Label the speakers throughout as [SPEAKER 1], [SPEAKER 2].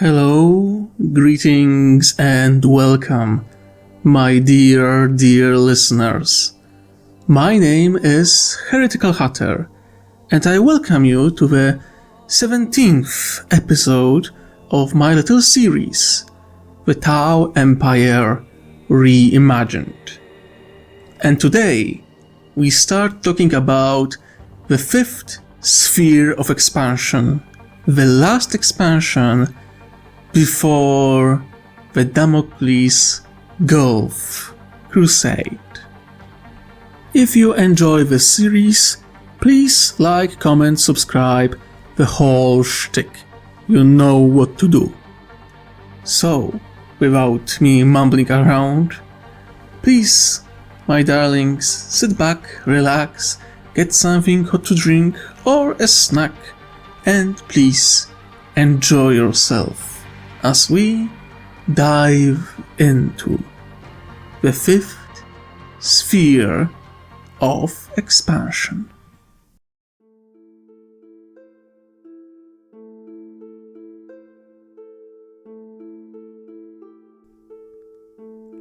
[SPEAKER 1] Hello, greetings and welcome, my dear listeners. My name is Heretical Hatter, and I welcome you to the 17th episode of my little series, the Tau Empire Reimagined. And today, we start talking about the 5th sphere of expansion, the last expansion before the Damocles Gulf Crusade. If you enjoy the series, please like, comment, subscribe, the whole shtick. You know what to do. So, without me mumbling around, please, my darlings, sit back, relax, get something hot to drink or a snack, and please enjoy yourself as we dive into the 5th sphere of expansion.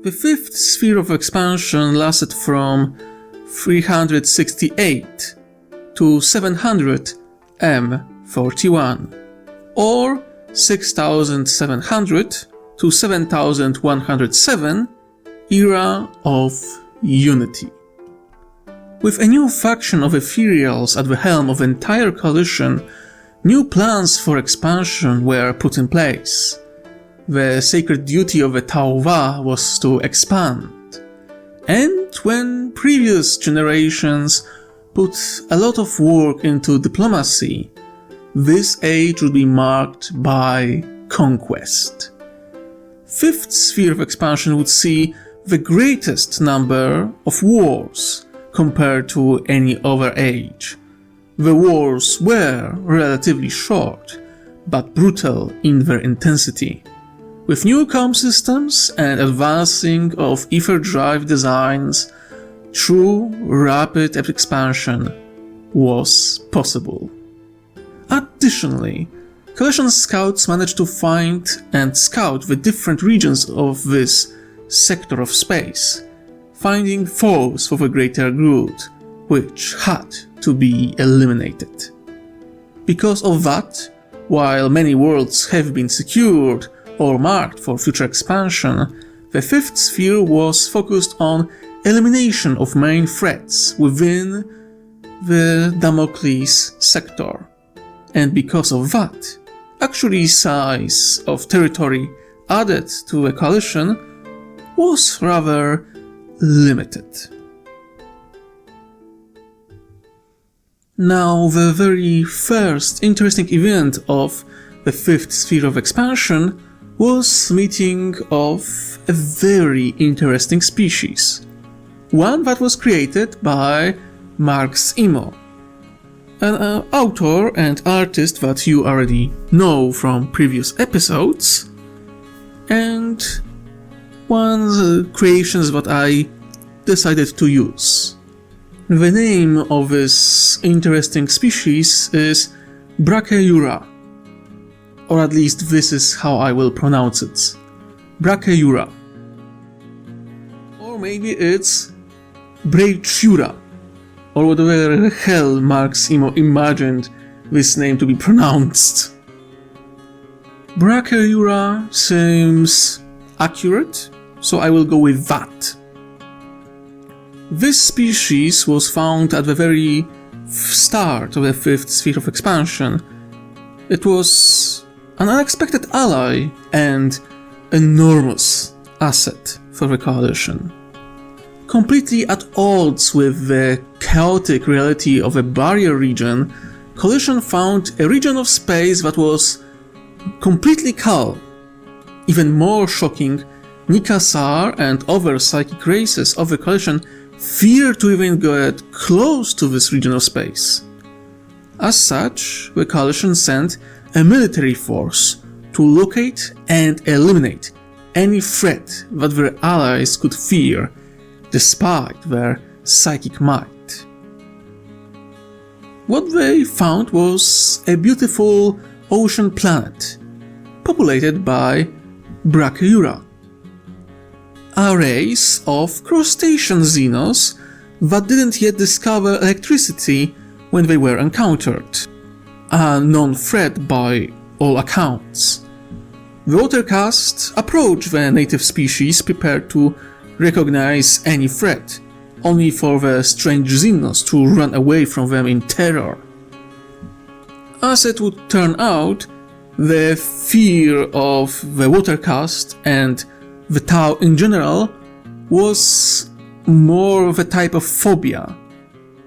[SPEAKER 1] The 5th sphere of expansion lasted from 368 to 700 M41, or 6700 to 7107 era of Unity. With a new faction of Ethereals at the helm of the entire coalition, new plans for expansion were put in place. The sacred duty of the Tauva was to expand. And when previous generations put a lot of work into diplomacy, this age would be marked by conquest. 5th sphere of expansion would see the greatest number of wars compared to any other age. The wars were relatively short, but brutal in their intensity. With new comm systems and advancing of ether drive designs, true rapid expansion was possible. Additionally, Coalition scouts managed to find and scout the different regions of this sector of space, finding foes for the greater good, which had to be eliminated. Because of that, while many worlds have been secured or marked for future expansion, the 5th sphere was focused on elimination of main threats within the Damocles sector. And because of that, actually size of territory added to the coalition was rather limited. Now, the very first interesting event of the 5th sphere of expansion was meeting of a very interesting species. One that was created by Mercismo, an author and artist that you already know from previous episodes, and one of the creations that I decided to use. The name of this interesting species is Braur, or at least this is how I will pronounce it. Braur. Or maybe it's Braur, or whatever the hell Mercismo imagined this name to be pronounced. Braur seems accurate, so I will go with that. This species was found at the very start of the 5th sphere of expansion. It was an unexpected ally and enormous asset for the coalition. Completely at odds with the chaotic reality of a barrier region, Coalition found a region of space that was completely calm. Even more shocking, Nikasar and other psychic races of the Coalition feared to even get close to this region of space. As such, the Coalition sent a military force to locate and eliminate any threat that their allies could fear, despite their psychic might. What they found was a beautiful ocean planet, populated by Brachyura, a race of crustacean xenos that didn't yet discover electricity when they were encountered, a known threat by all accounts. The watercast approached the native species prepared to recognize any threat, only for the strange xenos to run away from them in terror. As it would turn out, the fear of the watercast and the Tau in general was more the type of phobia,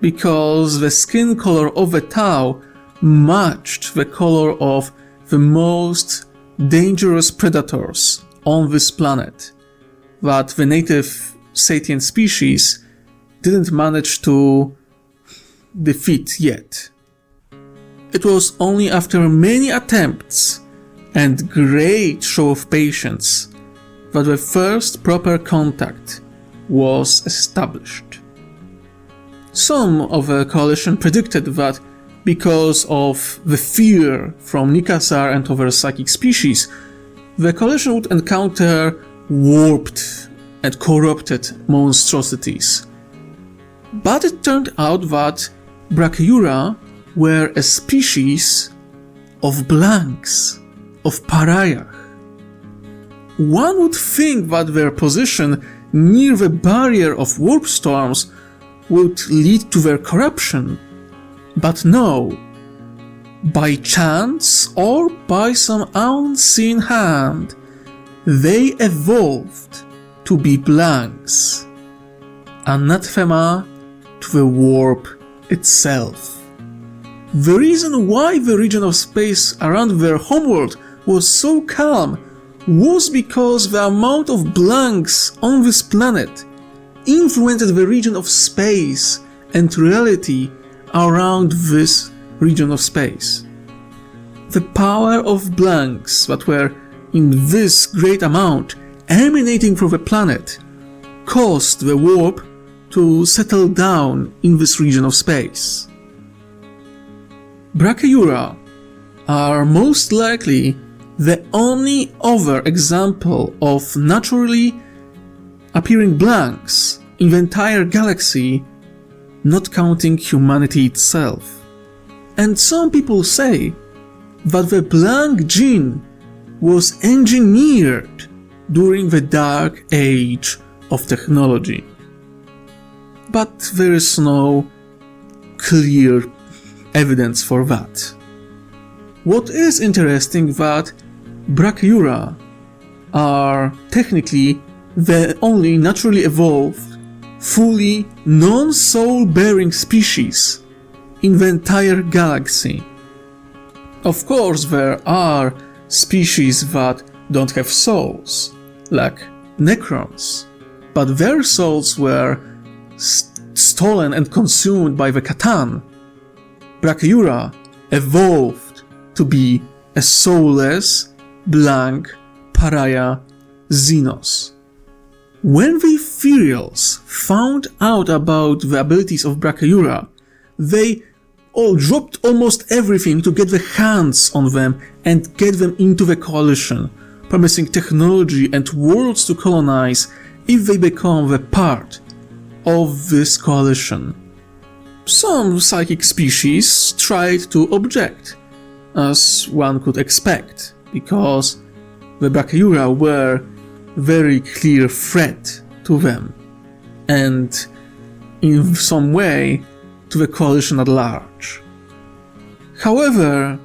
[SPEAKER 1] because the skin color of the Tau matched the color of the most dangerous predators on this planet that the native sentient species didn't manage to defeat yet. It was only after many attempts and great show of patience that the first proper contact was established. Some of the coalition predicted that because of the fear from Nikasar and other psychic species, the coalition would encounter warped and corrupted monstrosities. But it turned out that Brachyura were a species of blanks, of pariah. One would think that their position near the barrier of warp storms would lead to their corruption, but no. By chance or by some unseen hand, they evolved to be blanks, anathema to the warp itself. The reason why the region of space around their homeworld was so calm was because the amount of blanks on this planet influenced the region of space and reality around this region of space. The power of blanks that were in this great amount emanating from the planet caused the warp to settle down in this region of space. Brachyura are most likely the only other example of naturally appearing blanks in the entire galaxy, not counting humanity itself. And some people say that the blank gene was engineered during the dark age of technology. But there is no clear evidence for that. What is interesting that Brachyura are technically the only naturally evolved, fully non-soul-bearing species in the entire galaxy. Of course, there are species that don't have souls, like Necrons, but their souls were stolen and consumed by the Catan. Brachyura evolved to be a soulless, blank, pariah Xenos. When the Ethereals found out about the abilities of Brachyura, they all dropped almost everything to get their hands on them and get them into the coalition, promising technology and worlds to colonize if they become a part of this coalition. Some psychic species tried to object, as one could expect, because the Brachyura were very clear threat to them, and in some way to the coalition at large. However,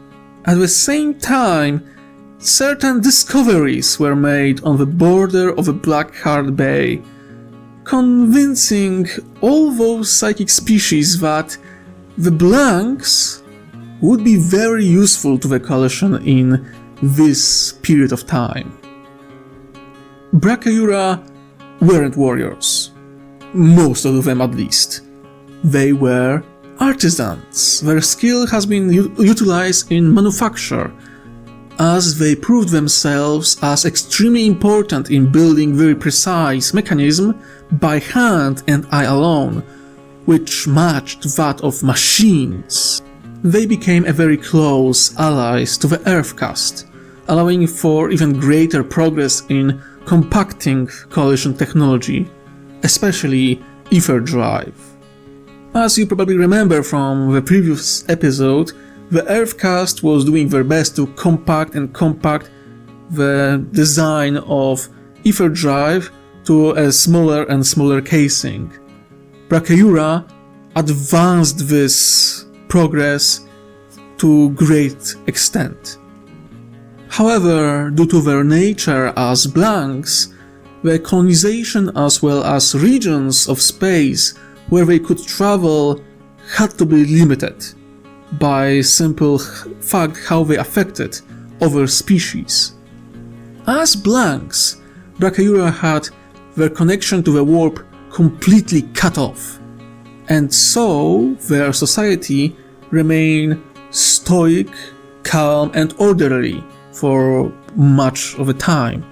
[SPEAKER 1] at the same time, certain discoveries were made on the border of the Blackheart Bay, convincing all those psychic species that the blanks would be very useful to the coalition in this period of time. Brachyura weren't warriors, most of them at least. They were artisans. Their skill has been utilized in manufacture, as they proved themselves as extremely important in building very precise mechanism by hand and eye alone, which matched that of machines. They became a very close allies to the Earthcast, allowing for even greater progress in compacting coalition technology, especially ether drive. As you probably remember from the previous episode, the Earthcast was doing their best to compact the design of ether drive to a smaller and smaller casing. Brachiura advanced this progress to great extent. However, due to their nature as blanks, their colonization as well as regions of space where they could travel had to be limited by simple fact how they affected other species. As blanks, Brachiura had their connection to the warp completely cut off, and so their society remained stoic, calm and orderly for much of the time,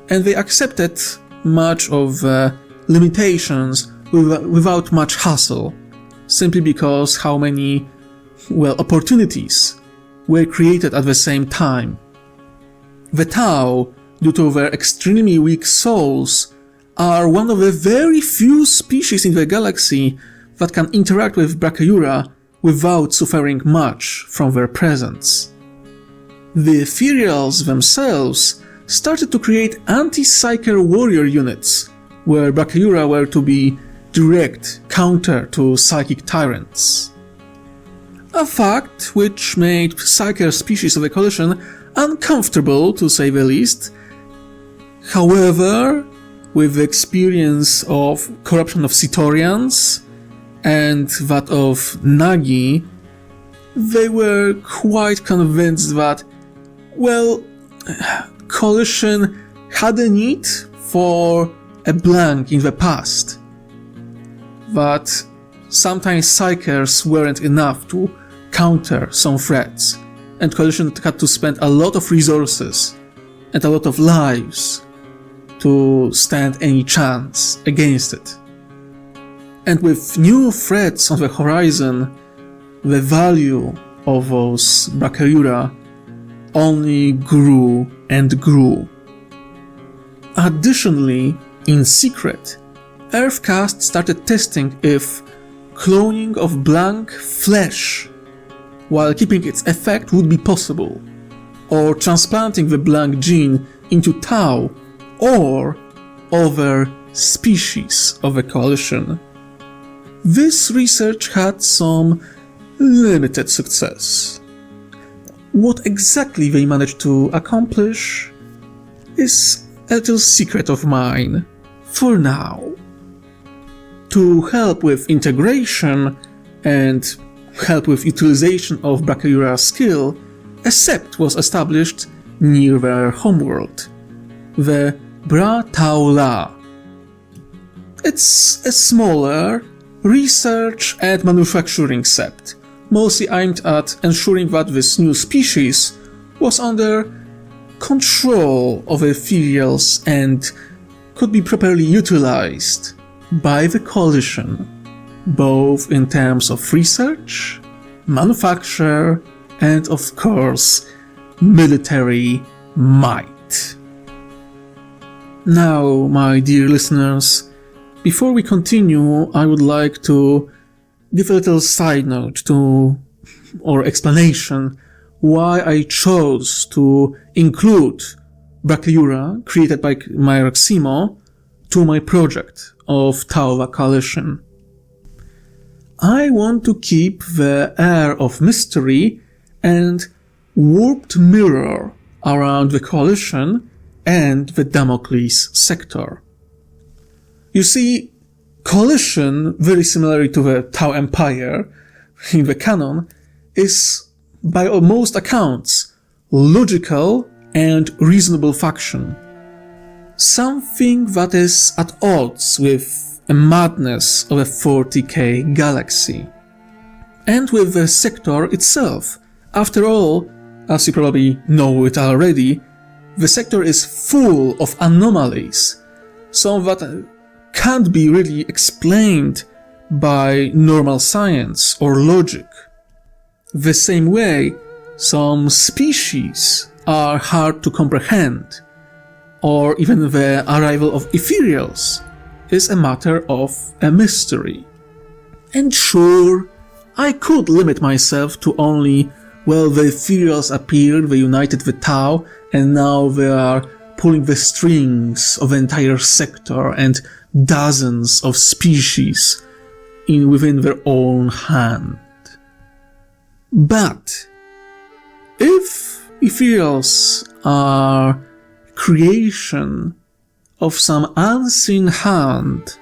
[SPEAKER 1] and they accepted much of the limitations without much hassle, simply because how many, opportunities were created at the same time. The Tau, due to their extremely weak souls, are one of the very few species in the galaxy that can interact with Brachiura without suffering much from their presence. The Ethereals themselves started to create anti-psyker warrior units, where Brachiura were to be direct counter to psychic tyrants. A fact which made psyker species of the coalition uncomfortable, to say the least. However, with the experience of corruption of Citorians and that of Nagi, they were quite convinced that, coalition had a need for a blank in the past. That sometimes psychers weren't enough to counter some threats, and coalition had to spend a lot of resources and a lot of lives to stand any chance against it. And with new threats on the horizon, the value of those Brachiura only grew and grew. Additionally, in secret, Earthcast started testing if cloning of blank flesh while keeping its effect would be possible, or transplanting the blank gene into Tau or other species of the coalition. This research had some limited success. What exactly they managed to accomplish is a little secret of mine for now. To help with integration and help with utilization of Brachiura's skill, a sept was established near their homeworld, the Braur. It's a smaller research and manufacturing sept, mostly aimed at ensuring that this new species was under control of Ethereals and could be properly utilized by the coalition, both in terms of research, manufacture, and of course, military might. Now, my dear listeners, before we continue, I would like to give a little side note or explanation why I chose to include Brachiura, created by Mercismo, to my project of Tau Coalition. I want to keep the air of mystery and warped mirror around the coalition and the Damocles sector. You see, coalition, very similar to the Tau Empire in the canon, is, by most accounts, logical and reasonable faction. Something that is at odds with a madness of a 40k galaxy. And with the sector itself. After all, as you probably know it already, the sector is full of anomalies, some that can't be really explained by normal science or logic. The same way, some species are hard to comprehend, or even the arrival of ethereals is a matter of a mystery. And sure, I could limit myself to only, well, the ethereals appeared, they united the Tau, and now they are pulling the strings of the entire sector and dozens of species within their own hand. But if ethereals are creation of some unseen hand,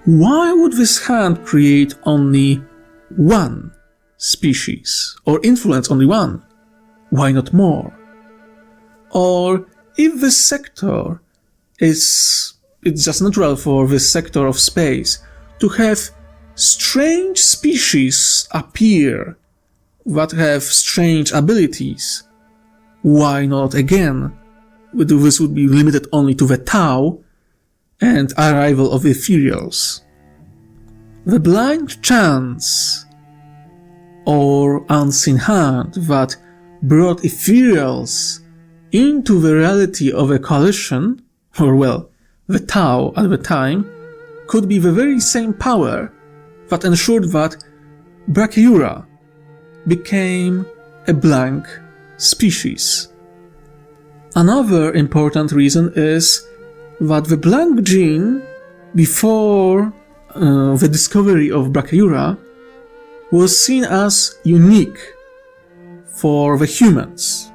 [SPEAKER 1] why would this hand create only one species, or influence only one? Why not more? Or if this sector it's just natural for this sector of space to have strange species appear that have strange abilities, why not again? This would be limited only to the Tau and arrival of ethereals. The blind chance or unseen hand that brought ethereals into the reality of a coalition, or well, the Tau at the time, could be the very same power that ensured that Brachyura became a blank species. Another important reason is that the blank gene, before the discovery of Brachyura, was seen as unique for the humans.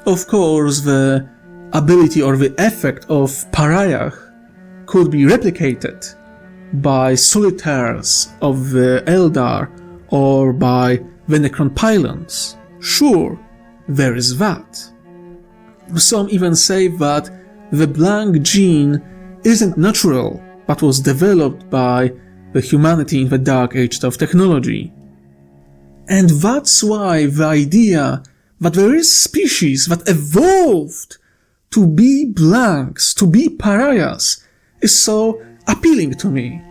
[SPEAKER 1] Of course, the ability or the effect of pariah could be replicated by solitaires of the Eldar or by the Necron pylons. Sure, there is that. Some even say that the blank gene isn't natural, but was developed by the humanity in the dark age of technology. And that's why the idea that there is species that evolved to be blanks, to be pariahs, is so appealing to me.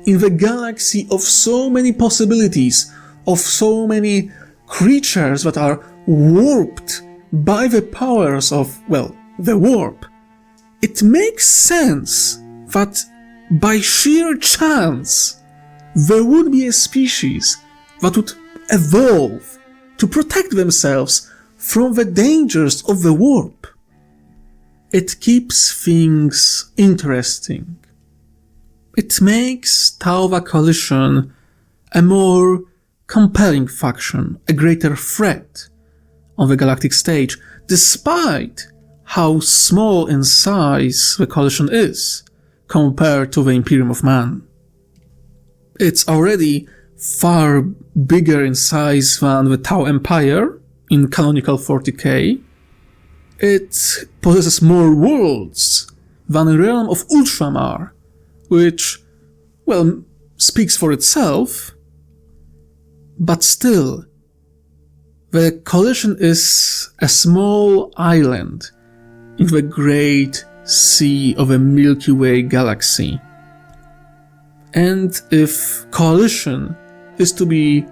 [SPEAKER 1] In the galaxy of so many possibilities, of so many creatures that are warped by the powers of, well, the warp, it makes sense that by sheer chance there would be a species that would evolve to protect themselves from the dangers of the warp. It keeps things interesting. It makes Tauva Coalition a more compelling faction, a greater threat on the galactic stage, despite how small in size the Coalition is compared to the Imperium of Man. It's already far bigger in size than the Tau Empire in canonical 40k. It possesses more worlds than the realm of Ultramar, which, well, speaks for itself, but still, the Coalition is a small island in the great sea of a Milky Way galaxy. And if Coalition is to be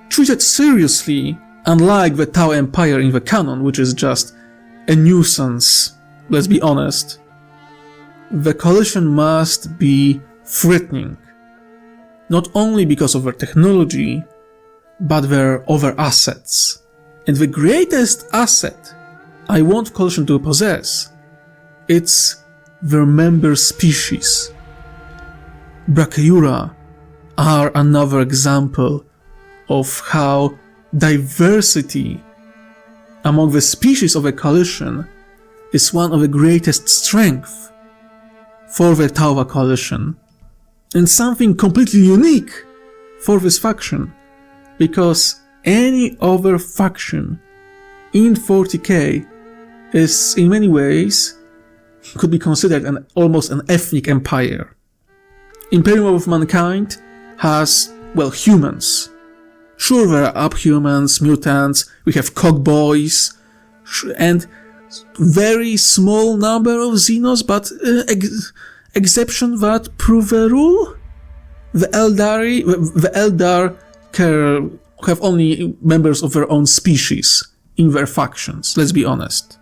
[SPEAKER 1] treated seriously, unlike the Tau Empire in the canon, which is just a nuisance, let's be honest, the Coalition must be threatening, not only because of their technology, but their other assets. And the greatest asset I want Coalition to possess, it's their member species. Brachyura are another example of how diversity among the species of a Coalition is one of the greatest strengths for the Tauva Coalition, and something completely unique for this faction, because any other faction in 40k is in many ways could be considered almost an ethnic empire. Imperium of Mankind has, well, humans. Sure, there are uphumans, mutants, we have cogboys, and very small number of Xenos, but exception that prove the rule. The Eldar have only members of their own species, in their factions, let's be honest.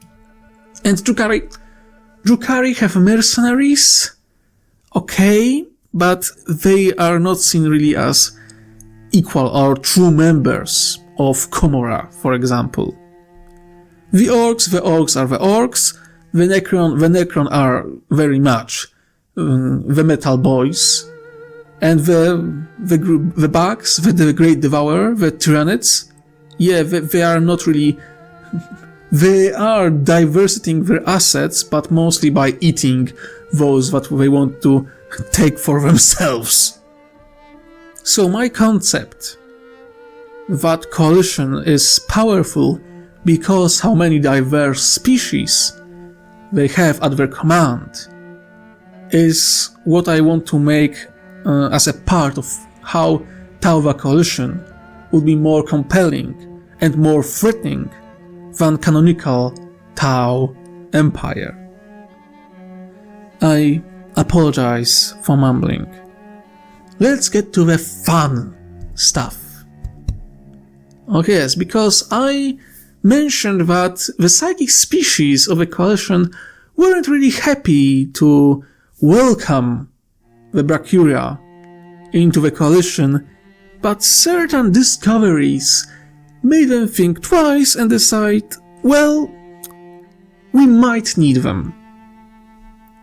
[SPEAKER 1] And Drukhari have mercenaries, okay, but they are not seen really as equal or true members of Komora, for example. The orcs are the orcs, the Necron are very much the metal boys, and the bugs, the Great Devourer, the Tyrannids, yeah, they are not really... They are diversifying their assets, but mostly by eating those that they want to take for themselves. So my concept that coalition is powerful because how many diverse species they have at their command is what I want to make as a part of how Tauva coalition would be more compelling and more threatening than canonical Tau Empire. I apologize for mumbling. Let's get to the fun stuff. Okay, yes, because I mentioned that the psychic species of the coalition weren't really happy to welcome the Brachyria into the coalition, but certain discoveries made them think twice and decide, well, we might need them.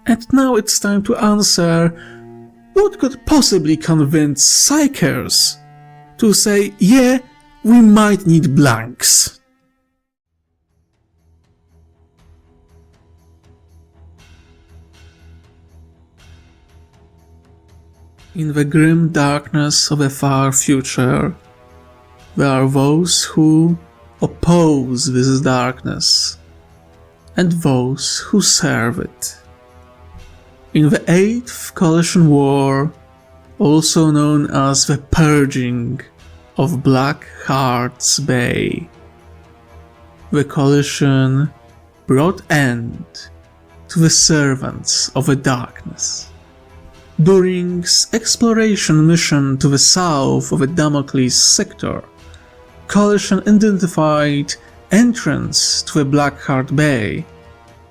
[SPEAKER 1] And now it's time to answer what could possibly convince psychers to say, yeah, we might need blanks. In the grim darkness of a far future, there are those who oppose this darkness, and those who serve it. In the 8th Coalition War, also known as the Purging of Black Heart's Bay, the Coalition brought end to the servants of the darkness. During exploration mission to the south of the Damocles sector, Coalition identified entrance to the Blackheart Bay,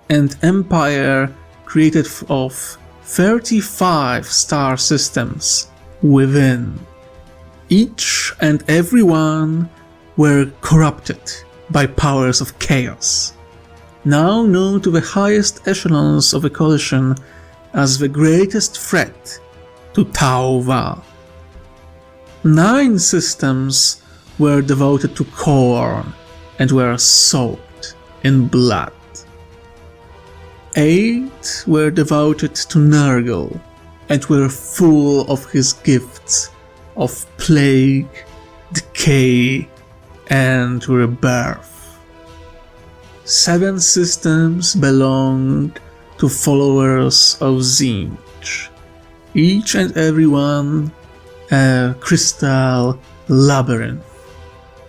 [SPEAKER 1] and Empire created of 35 star systems within. Each and every one were corrupted by powers of chaos, now known to the highest echelons of the Coalition as the greatest threat to Tauva. 9 systems were devoted to Khorne and were soaked in blood. 8 were devoted to Nurgle and were full of his gifts of plague, decay, and rebirth. 7 systems belonged to followers of Tzeentch, each and every one a crystal labyrinth,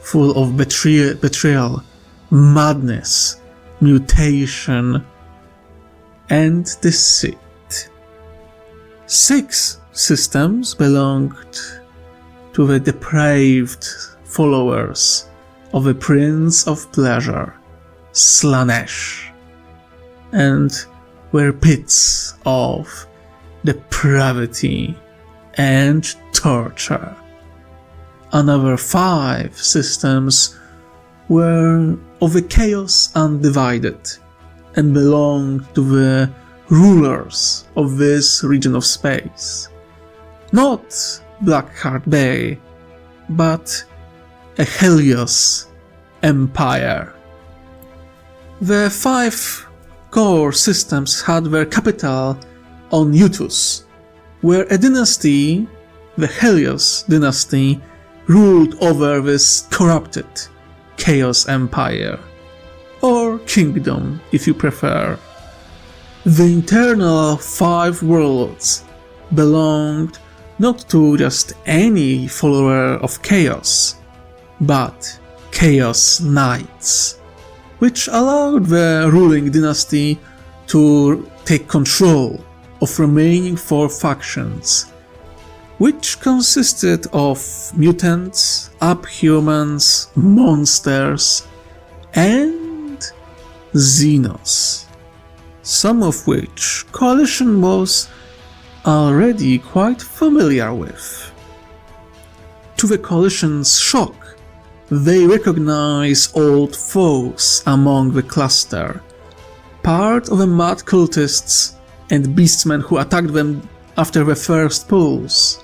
[SPEAKER 1] full of betrayal, madness, mutation, and deceit. 6 systems belonged to the depraved followers of the Prince of Pleasure, Slaanesh, and were pits of depravity and torture. Another 5 systems were of the Chaos Undivided and belonged to the rulers of this region of space. Not Blackheart Bay, but a Helios Empire. The 5 core systems had their capital on Utus, where a dynasty, the Helios dynasty, ruled over this corrupted Chaos Empire, or Kingdom if you prefer. The internal 5 worlds belonged not to just any follower of Chaos, but Chaos Knights, which allowed the ruling dynasty to take control of remaining 4 factions, which consisted of mutants, abhumans, monsters, and Xenos, some of which Coalition was already quite familiar with. To the Coalition's shock, they recognize old foes among the cluster, part of the mad cultists and beastmen who attacked them after the first pulse,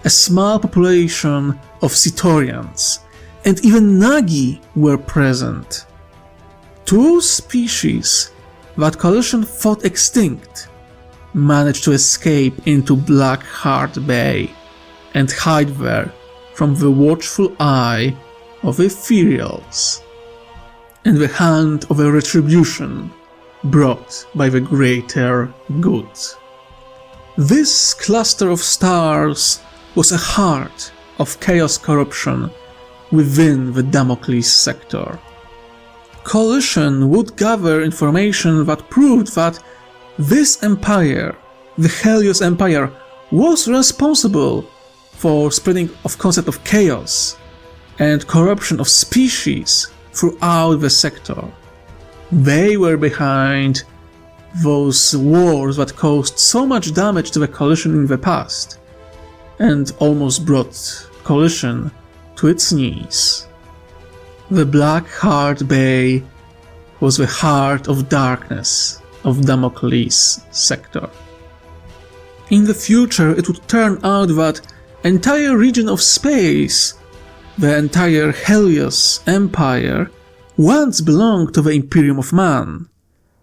[SPEAKER 1] a small population of Citorians, and even Nagi were present. Two species that Coalition thought extinct managed to escape into Blackheart Bay and hide there from the watchful eye of Ethereals and the hand of a retribution brought by the greater good. This cluster of stars was a heart of chaos corruption within the Damocles sector. Coalition would gather information that proved that this empire, the Helios Empire, was responsible for spreading of concept of chaos and corruption of species throughout the sector. They were behind those wars that caused so much damage to the Coalition in the past, and almost brought Coalition to its knees. The Blackheart Bay was the heart of darkness of Damocles sector. In the future, it would turn out that entire region of space, the entire Helios Empire, once belonged to the Imperium of Man,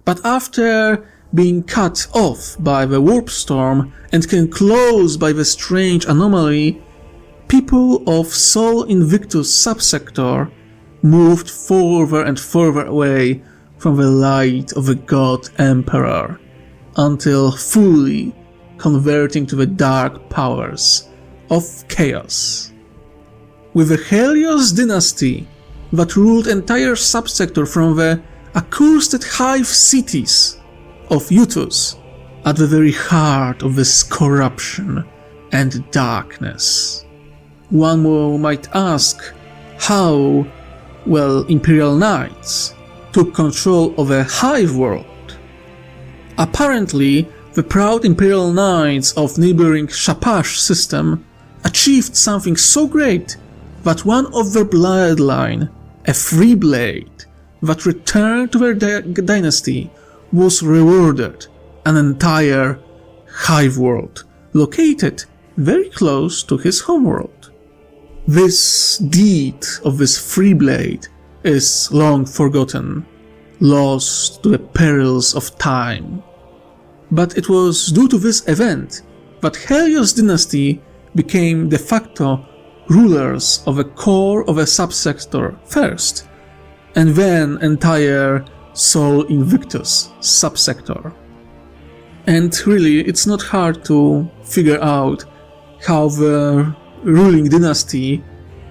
[SPEAKER 1] but after being cut off by the warp storm and enclosed by the strange anomaly, people of Sol Invictus subsector moved further and further away from the light of the God Emperor, until fully converting to the dark powers of chaos. With the Helios dynasty that ruled entire subsector from the accursed hive cities of Utus at the very heart of this corruption and darkness. One more might ask how, Imperial Knights took control of a hive world. Apparently, the proud Imperial Knights of neighboring Shapash system achieved something so great that one of their bloodline, a free blade that returned to their dynasty, was rewarded an entire hive world located very close to his homeworld. This deed of this free blade is long forgotten, lost to the perils of time. But it was due to this event that Helios dynasty became de facto rulers of a core of a subsector first, and then entire Sol Invictus subsector. And really, it's not hard to figure out how the ruling dynasty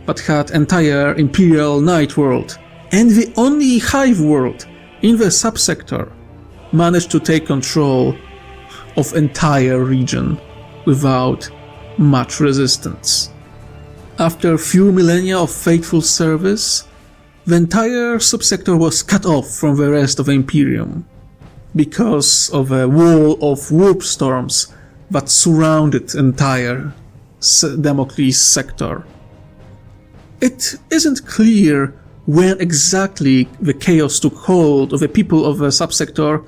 [SPEAKER 1] that had entire Imperial Knight world and the only hive world in the subsector managed to take control of entire region without much resistance. After a few millennia of faithful service, the entire subsector was cut off from the rest of the Imperium because of a wall of warp storms that surrounded entire Damocles sector. It isn't clear when exactly the chaos took hold of the people of the subsector,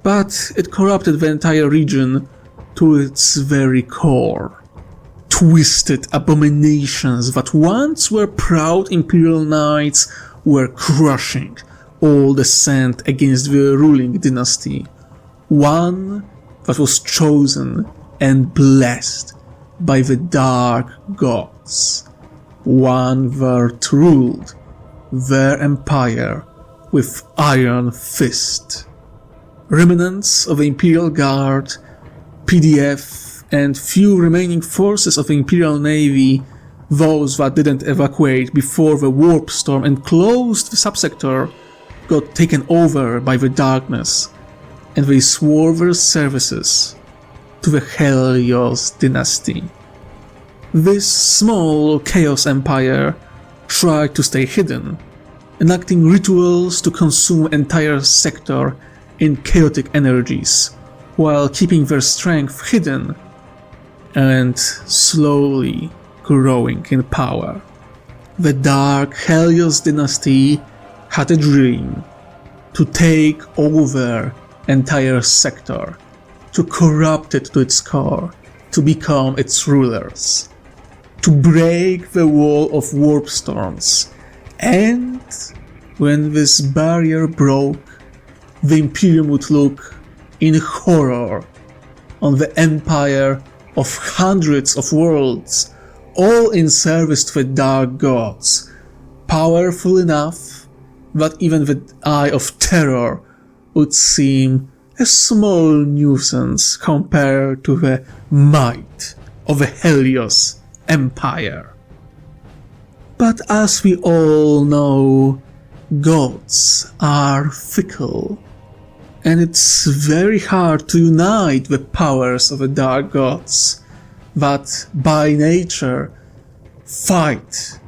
[SPEAKER 1] but it corrupted the entire region to its very core. Twisted abominations that once were proud Imperial Knights were crushing all dissent against the ruling dynasty, one that was chosen and blessed by the dark gods, one that ruled their empire with iron fist. Remnants of the Imperial Guard, PDF, and few remaining forces of the Imperial Navy, those that didn't evacuate before the warp storm enclosed the subsector, got taken over by the darkness, and they swore their services to the Helios dynasty. This small chaos empire tried to stay hidden, enacting rituals to consume entire sector in chaotic energies, while keeping their strength hidden and slowly growing in power. The dark Helios dynasty had a dream to take over entire sector, to corrupt it to its core, to become its rulers, to break the wall of warp storms. And when this barrier broke, the Imperium would look in horror on the empire of hundreds of worlds, all in service to the dark gods, powerful enough that even the Eye of Terror would seem a small nuisance compared to the might of the Helios Empire. But as we all know, gods are fickle, and it's very hard to unite the powers of the dark gods that by nature fight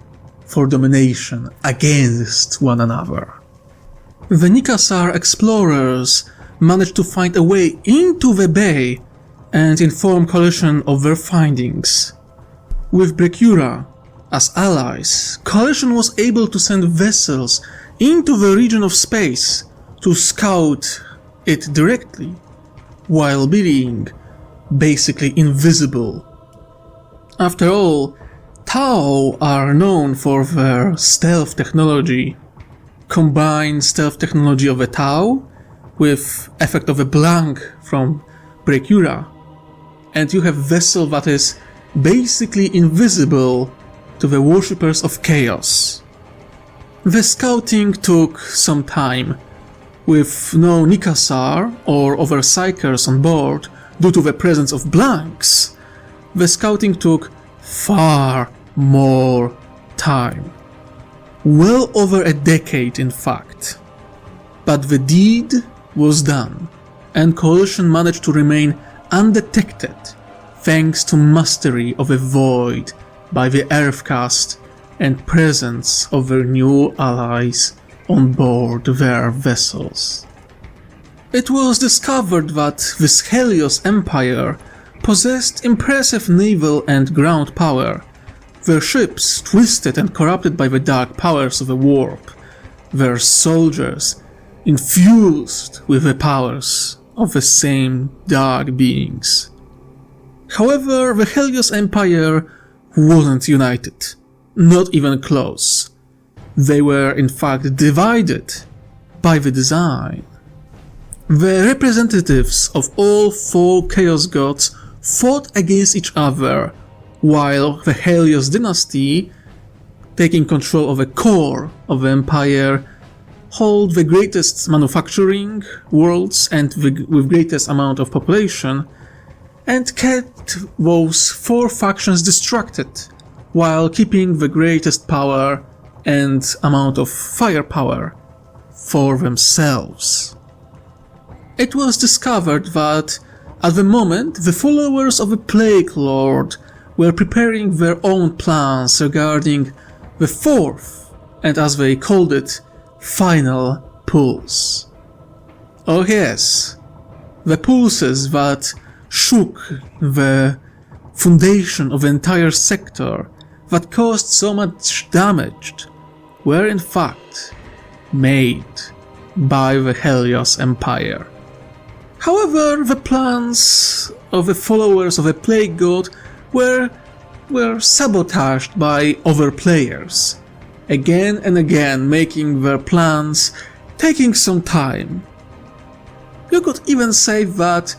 [SPEAKER 1] for domination against one another. The Nikasar explorers managed to find a way into the bay and inform Coalition of their findings. With Braur as allies, Coalition was able to send vessels into the region of space to scout it directly, while being basically invisible. After all, Tau are known for their stealth technology. Combine stealth technology of the Tau with effect of a blank from Braur, and you have vessel that is basically invisible to the worshippers of chaos. The scouting took some time, with no Nikasar or other Psykers on board due to the presence of blanks. The scouting took far more time. Well over a decade, in fact. But the deed was done, and Coalition managed to remain undetected thanks to mastery of the void by the Earthcast and presence of their new allies on board their vessels. It was discovered that this Helios Empire possessed impressive naval and ground power, their ships twisted and corrupted by the dark powers of the warp, their soldiers infused with the powers of the same dark beings. However, the Helios Empire wasn't united, not even close. They were in fact divided by the design. The representatives of all four Chaos Gods fought against each other, while the Helios dynasty, taking control of the core of the empire, hold the greatest manufacturing worlds and with greatest amount of population, and kept those four factions distracted, while keeping the greatest power and amount of firepower for themselves. It was discovered that at the moment the followers of the Plague Lord were preparing their own plans regarding the fourth, and as they called it, final pulse. Oh yes, the pulses that shook the foundation of the entire sector, that caused so much damage, were in fact made by the Helios Empire. However, the plans of the followers of the Plague God were sabotaged by other players, again and again making their plans taking some time. You could even say that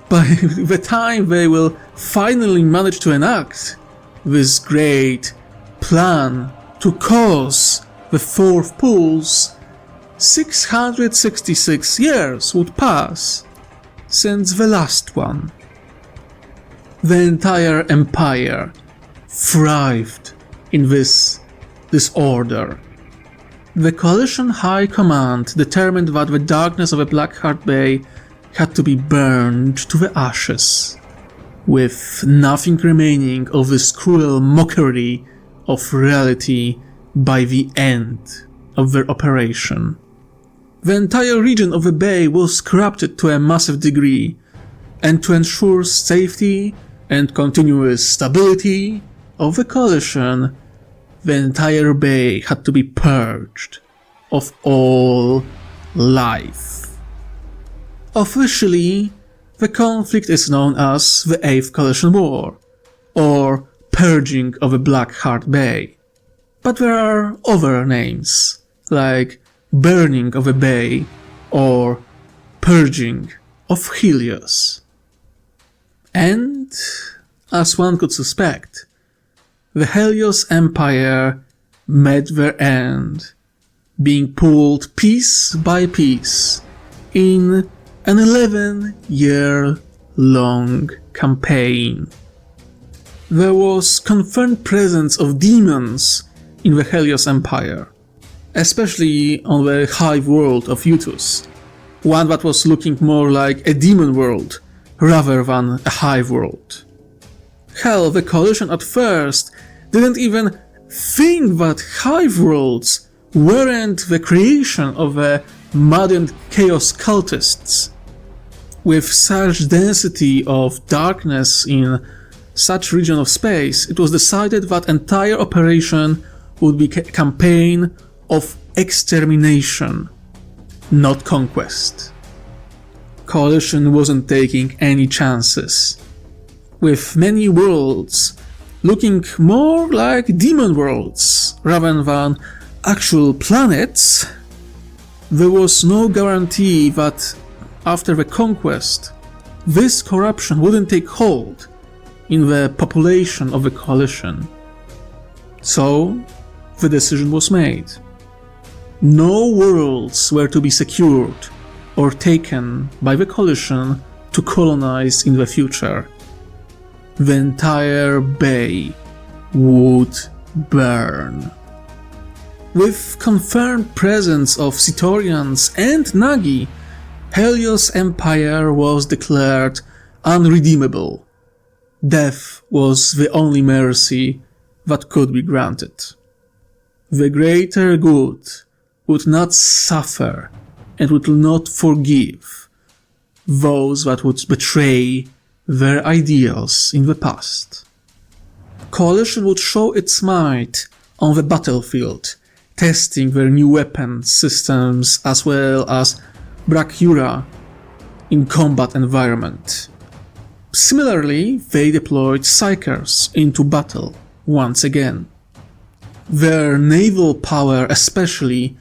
[SPEAKER 1] by the time they will finally manage to enact this great plan to cause the fourth pulse, 666 years would pass since the last one. The entire empire thrived in this disorder. The Coalition High Command determined that the darkness of the Blackheart Bay had to be burned to the ashes, with nothing remaining of this cruel mockery of reality by the end of their operation. The entire region of the bay was corrupted to a massive degree, and to ensure safety and continuous stability of the coalition, the entire bay had to be purged of all life. Officially, the conflict is known as the 8th Coalition War, or Purging of the Black Heart Bay. But there are other names, like Burning of the Bay or Purging of Helios. And, as one could suspect, the Helios Empire met their end, being pulled piece by piece in an 11-year-long campaign. There was confirmed presence of demons in the Helios Empire, especially on the hive world of Utus, one that was looking more like a demon world rather than a hive world. Hell, the coalition at first didn't even think that hive worlds weren't the creation of the maddened chaos cultists. With such density of darkness in such region of space, it was decided that entire operation would be a campaign of extermination, not conquest. Coalition wasn't taking any chances, with many worlds looking more like demon worlds rather than actual planets. There was no guarantee that after the conquest, this corruption wouldn't take hold in the population of the coalition. So, the decision was made. No worlds were to be secured or taken by the coalition to colonize in the future. The entire bay would burn. With confirmed presence of Citorians and Nagi, Helios Empire was declared unredeemable. Death was the only mercy that could be granted. The greater good would not suffer and would not forgive those that would betray their ideals in the past. Coalition would show its might on the battlefield, testing their new weapon systems as well as Brachyura in combat environment. Similarly, they deployed Psykers into battle once again. Their naval power especially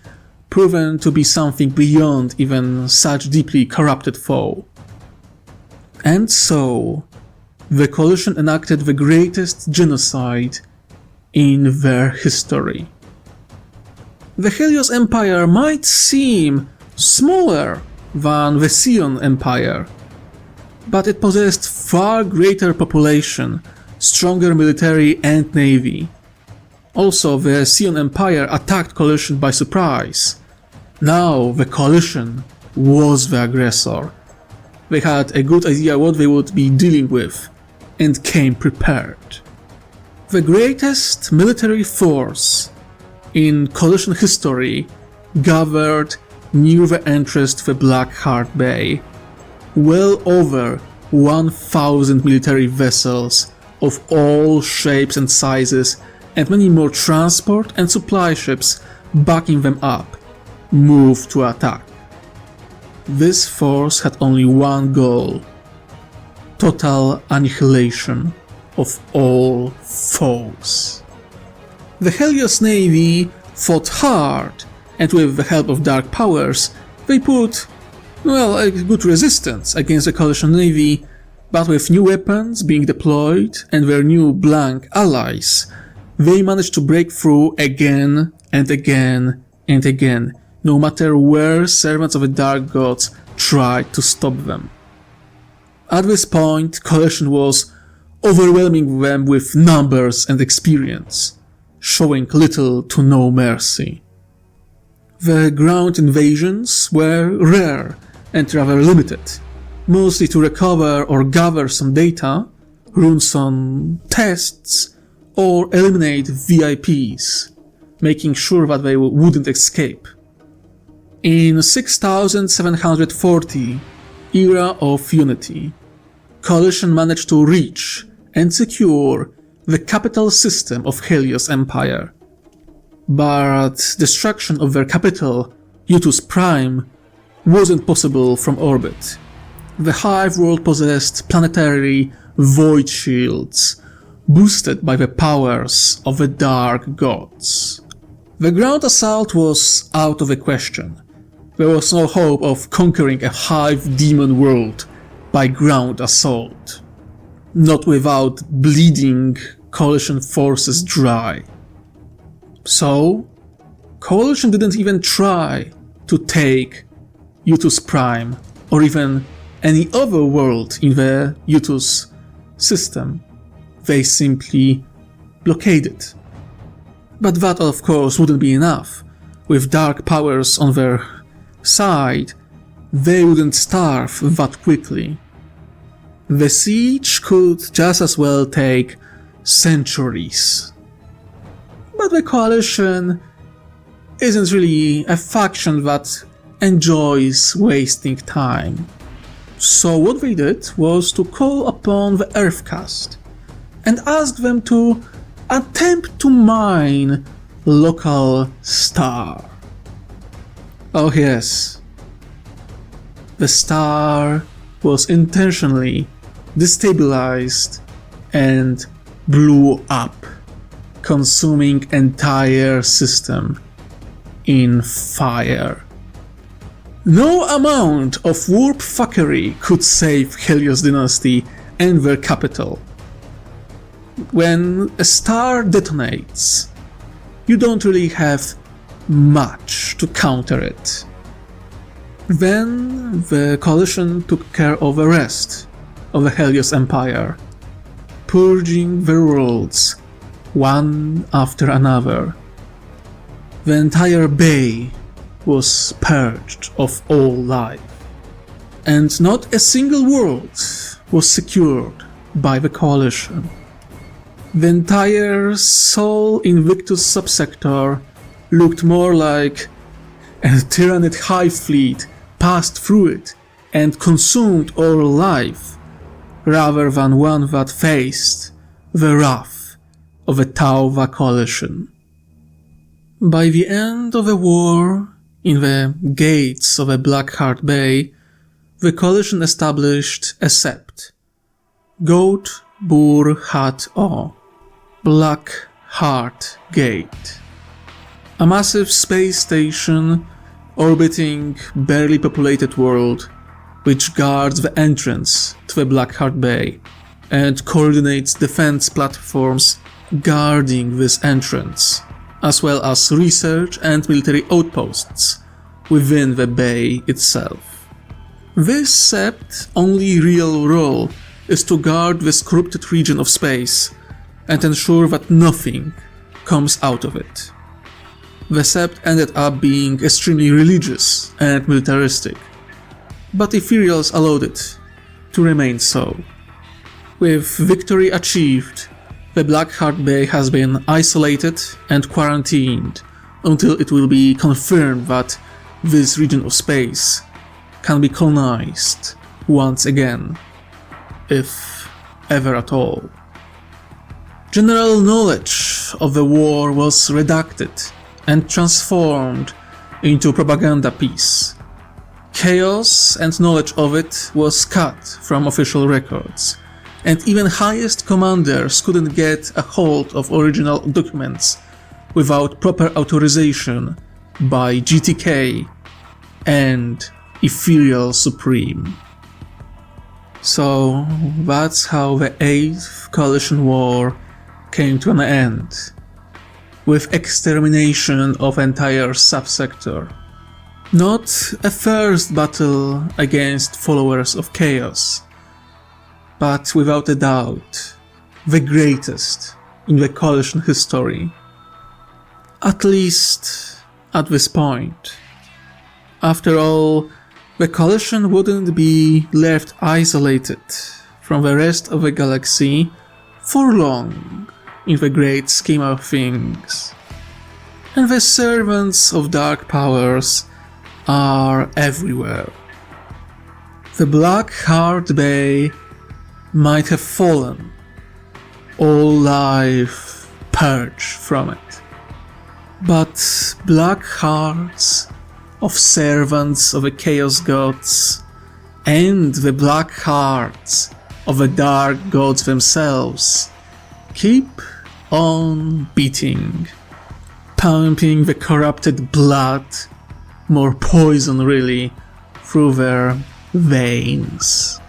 [SPEAKER 1] proven to be something beyond even such deeply corrupted foe. And so, the coalition enacted the greatest genocide in their history. The Helios Empire might seem smaller than the Sion Empire, but it possessed far greater population, stronger military and navy. Also, the Sion Empire attacked Coalition by surprise. Now the Coalition was the aggressor. They had a good idea what they would be dealing with, and came prepared. The greatest military force in Coalition history gathered near the entrance to the Black Heart Bay. Well over 1,000 military vessels of all shapes and sizes, and many more transport and supply ships backing them up, moved to attack. This force had only one goal: total annihilation of all foes. The Helios Navy fought hard, and with the help of dark powers, they put, well, a good resistance against the Coalition Navy, but with new weapons being deployed and their new blank allies, they managed to break through again and again and again, no matter where servants of the Dark Gods tried to stop them. At this point, Coalition was overwhelming them with numbers and experience, showing little to no mercy. The ground invasions were rare and rather limited, mostly to recover or gather some data, run some tests, or eliminate VIPs, making sure that they wouldn't escape. In 6740, Era of Unity, Coalition managed to reach and secure the capital system of Helios Empire. But destruction of their capital, Utus Prime, wasn't possible from orbit. The hive world possessed planetary void shields, boosted by the powers of the dark gods. The ground assault was out of the question. There was no hope of conquering a hive demon world by ground assault. Not without bleeding Coalition forces dry. So, Coalition didn't even try to take Utus Prime or even any other world in the Utus system. They simply blockaded. But that of course wouldn't be enough. With dark powers on their side, they wouldn't starve that quickly. The siege could just as well take centuries. But the Coalition isn't really a faction that enjoys wasting time. So what they did was to call upon the Earthcast and ask them to attempt to mine local star. Oh yes, the star was intentionally destabilized and blew up, consuming entire system in fire. No amount of warp fuckery could save Helios Dynasty and their capital. When a star detonates, you don't really have much to counter it. Then the Coalition took care of the rest of the Helios Empire, purging their worlds one after another. The entire bay was purged of all life, and not a single world was secured by the Coalition. The entire Sol Invictus subsector looked more like a Tyranid hive fleet passed through it and consumed all life, rather than one that faced the wrath of a Tauva Coalition. By the end of the war, in the gates of a Blackheart Bay, the Coalition established a sept, Goat Bur Hat O, Black Heart Gate, a massive space station orbiting barely populated world which guards the entrance to the Blackheart Bay and coordinates defense platforms guarding this entrance, as well as research and military outposts within the bay itself. This sept's only real role is to guard this corrupted region of space and ensure that nothing comes out of it. The sept ended up being extremely religious and militaristic, but Ethereals allowed it to remain so. With victory achieved, the Blackheart Bay has been isolated and quarantined until it will be confirmed that this region of space can be colonized once again, if ever at all. General knowledge of the war was redacted and transformed into propaganda piece. Chaos and knowledge of it was cut from official records, and even highest commanders couldn't get a hold of original documents without proper authorization by GTK and Ethereal Supreme. So that's how the 8th Coalition War came to an end, with extermination of entire subsector. Not a first battle against followers of chaos, but without a doubt, the greatest in the Coalition history. At least at this point. After all, the Coalition wouldn't be left isolated from the rest of the galaxy for long in the great scheme of things. and the servants of dark powers are everywhere. The Black Heart Bay might have fallen, all life purged from it. But black hearts of servants of the Chaos Gods and the black hearts of the Dark Gods themselves keep on beating, pumping the corrupted blood, more poison really, through their veins.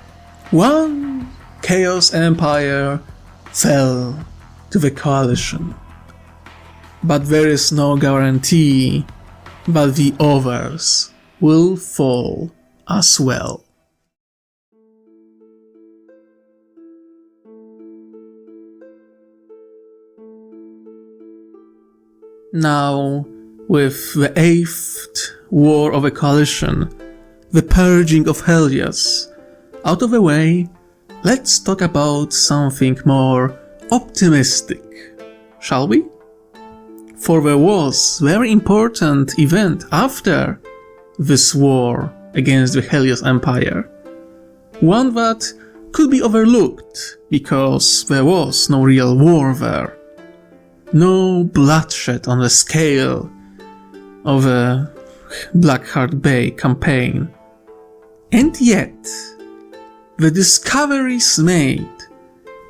[SPEAKER 1] One Chaos Empire fell to the Coalition, but there is no guarantee that the others will fall as well. Now, with the 8th War of the Coalition, the Purging of Helios, out of the way, let's talk about something more optimistic, shall we? For there was a very important event after this war against the Helios Empire. One that could be overlooked because there was no real war there. No bloodshed on the scale of the Blackheart Bay campaign. And yet, the discoveries made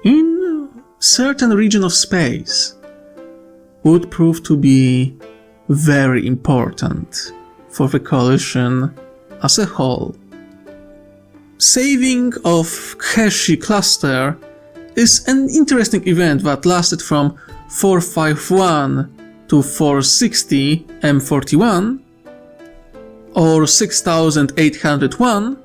[SPEAKER 1] in certain region of space would prove to be very important for the Coalition as a whole. Saving of Kesi cluster is an interesting event that lasted from 451 to 460 M41 or 6801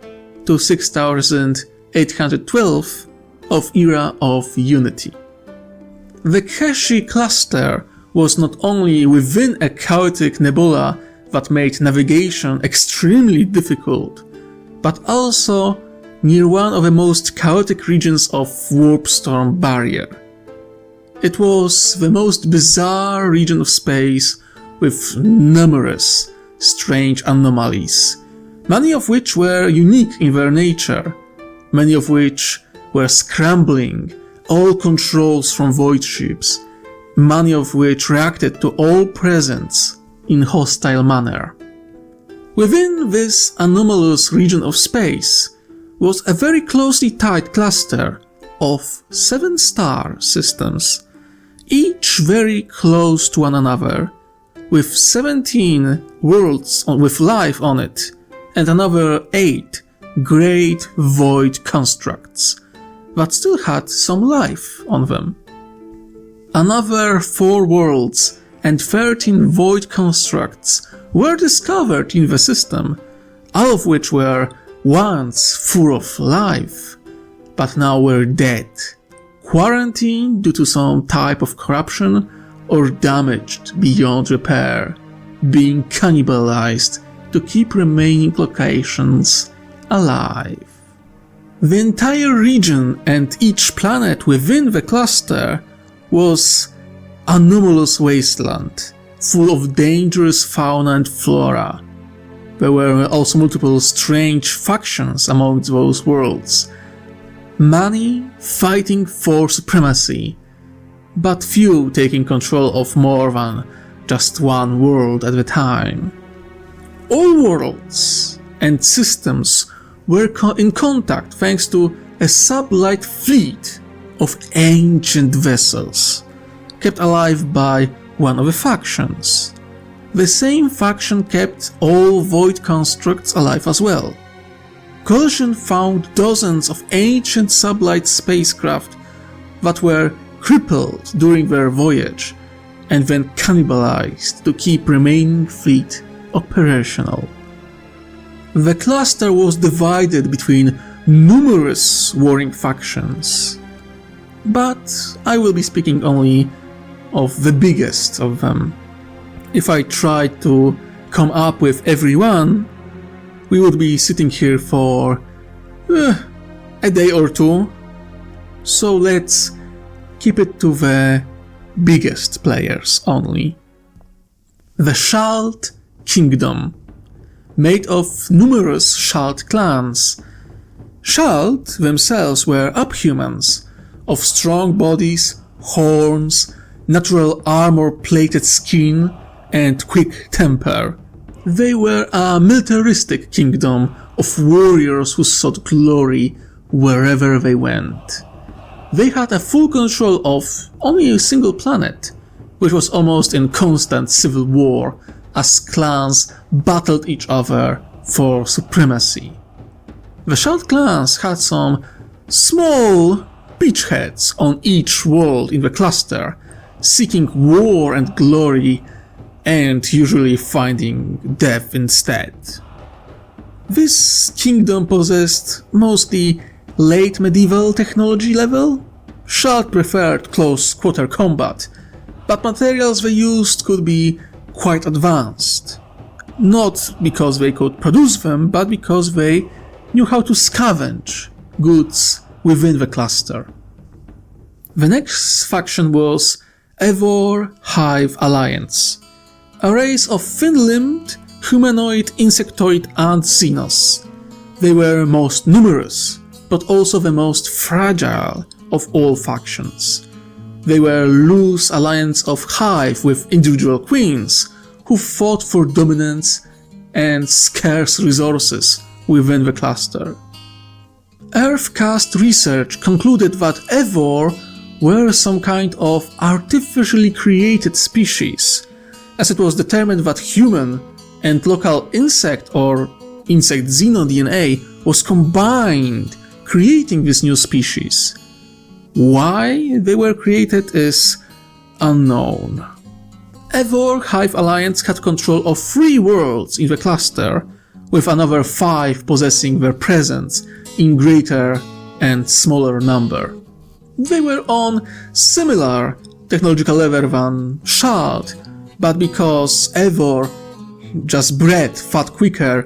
[SPEAKER 1] to 6812 of Era of Unity. The Kesi cluster was not only within a chaotic nebula that made navigation extremely difficult, but also near one of the most chaotic regions of Warp Storm Barrier. It was the most bizarre region of space with numerous strange anomalies, many of which were unique in their nature, many of which were scrambling all controls from void ships, many of which reacted to all presence in hostile manner. Within this anomalous region of space was a very closely tied cluster of 7 star systems, each very close to one another, with 17 worlds with life on it, and another 8 great void constructs that still had some life on them. Another 4 worlds and 13 void constructs were discovered in the system, all of which were once full of life, but now were dead, quarantined due to some type of corruption or damaged beyond repair, being cannibalized to keep remaining locations alive. The entire region and each planet within the cluster was anomalous wasteland, full of dangerous fauna and flora. There were also multiple strange factions among those worlds, many fighting for supremacy, but few taking control of more than just one world at a time. All worlds and systems were in contact thanks to a sublight fleet of ancient vessels, kept alive by one of the factions. The same faction kept all void constructs alive as well. Coalition found dozens of ancient sublight spacecraft that were crippled during their voyage and then cannibalized to keep remaining fleet operational. The cluster was divided between numerous warring factions, but I will be speaking only of the biggest of them. If I tried to come up with every one, we would be sitting here for a day or two, so let's keep it to the biggest players only. the Shalt Kingdom, made of numerous Shalt clans. Shalt themselves were uphumans, of strong bodies, horns, natural armor-plated skin, and quick temper. They were a militaristic kingdom of warriors who sought glory wherever they went. They had a full control of only a single planet, which was almost in constant civil war, as clans battled each other for supremacy. The Shalt clans had some small beachheads on each world in the cluster, seeking war and glory, and usually finding death instead. This kingdom possessed mostly late medieval technology level. Shalt preferred close-quarter combat, but materials they used could be quite advanced. Not because they could produce them, but because they knew how to scavenge goods within the cluster. The next faction was Aore Hive Alliance, a race of thin-limbed, humanoid insectoid ant xenos. They were most numerous, but also the most fragile of all factions. They were a loose alliance of hive with individual queens, who fought for dominance and scarce resources within the cluster. Earthcast research concluded that Aore were some kind of artificially created species, as it was determined that human and local insect or insect xeno DNA was combined, creating this new species. Why they were created is unknown. Aore Hive Alliance had control of 3 worlds in the cluster, with another 5 possessing their presence in greater and smaller number. They were on similar technological level than Shalt, but because Aore just bred fat quicker,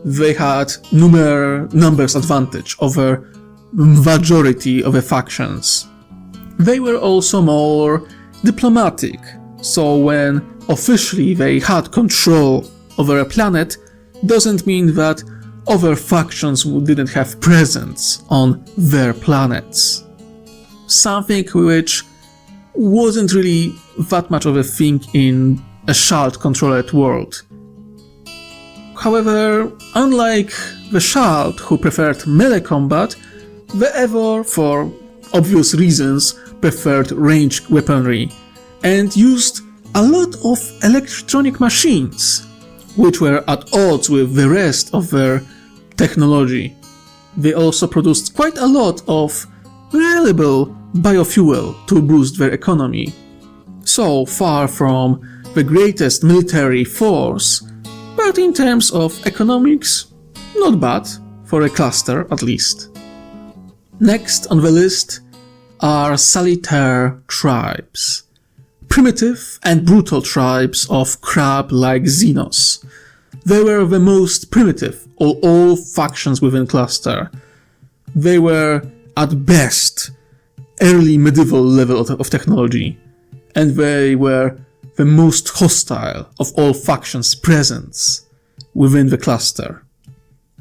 [SPEAKER 1] they had numbers advantage over majority of the factions. They were also more diplomatic, so when officially they had control over a planet, doesn't mean that other factions didn't have presence on their planets. Something which wasn't really that much of a thing in a Shalt-controlled world. However, unlike the Shalt, who preferred melee combat, the Aore, for obvious reasons, preferred ranged weaponry, and used a lot of electronic machines, which were at odds with the rest of their technology. They also produced quite a lot of reliable biofuel to boost their economy. So far from the greatest military force, but in terms of economics, not bad, for a cluster at least. Next on the list are solitaire tribes. Primitive and brutal tribes of crab-like xenos. They were the most primitive of all factions within cluster. They were, at best, early medieval level of technology, and they were the most hostile of all factions present within the cluster.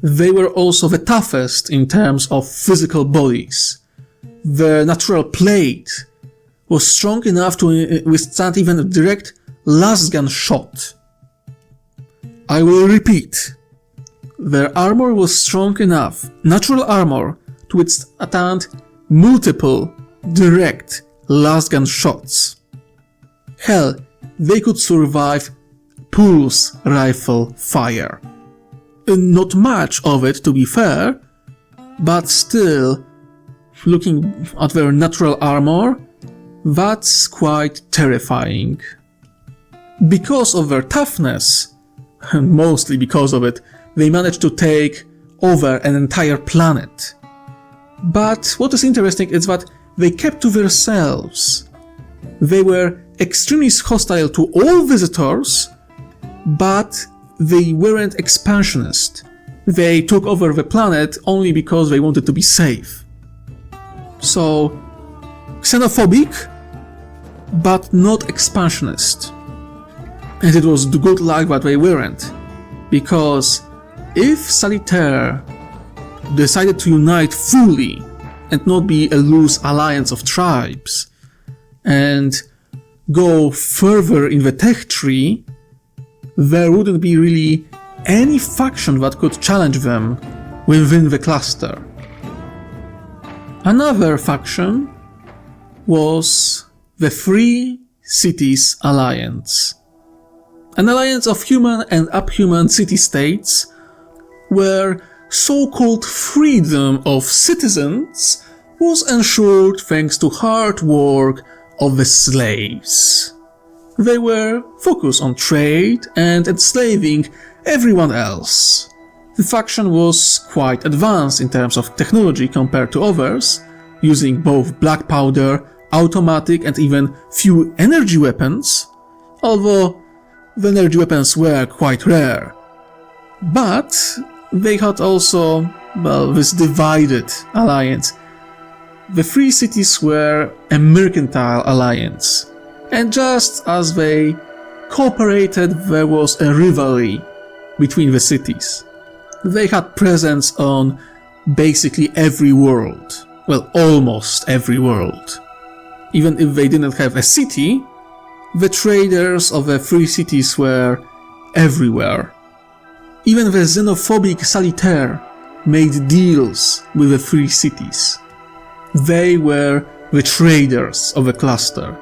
[SPEAKER 1] They were also the toughest in terms of physical bodies. Their natural plate was strong enough to withstand even a direct lasgun shot. I will repeat. Their armor was strong enough, natural armor, to withstand multiple direct lasgun shots. Hell, they could survive pulse rifle fire. Not much of it, to be fair, but still, looking at their natural armor, that's quite terrifying. Because of their toughness, and mostly because of it, they managed to take over an entire planet. But what is interesting is that they kept to themselves. They were extremely hostile to all visitors, but they weren't expansionist. They took over the planet only because they wanted to be safe. So, xenophobic, but not expansionist. And it was good luck that they weren't, because if Solitaire decided to unite fully and not be a loose alliance of tribes and go further in the tech tree, there wouldn't be really any faction that could challenge them within the cluster. Another faction was the Three Cities Alliance, an alliance of human and uphuman city-states where so-called freedom of citizens was ensured thanks to hard work of the slaves. They were focused on trade and enslaving everyone else. The faction was quite advanced in terms of technology compared to others, using both black powder, automatic and even few energy weapons, although the energy weapons were quite rare. But they had also, this divided alliance. The Three Cities were a mercantile alliance, and just as they cooperated, there was a rivalry between the cities. They had presence on basically every world, well, almost every world. Even if they didn't have a city, the traders of the Three Cities were everywhere. Even the xenophobic Solitaire made deals with the Three Cities. They were the traders of the cluster,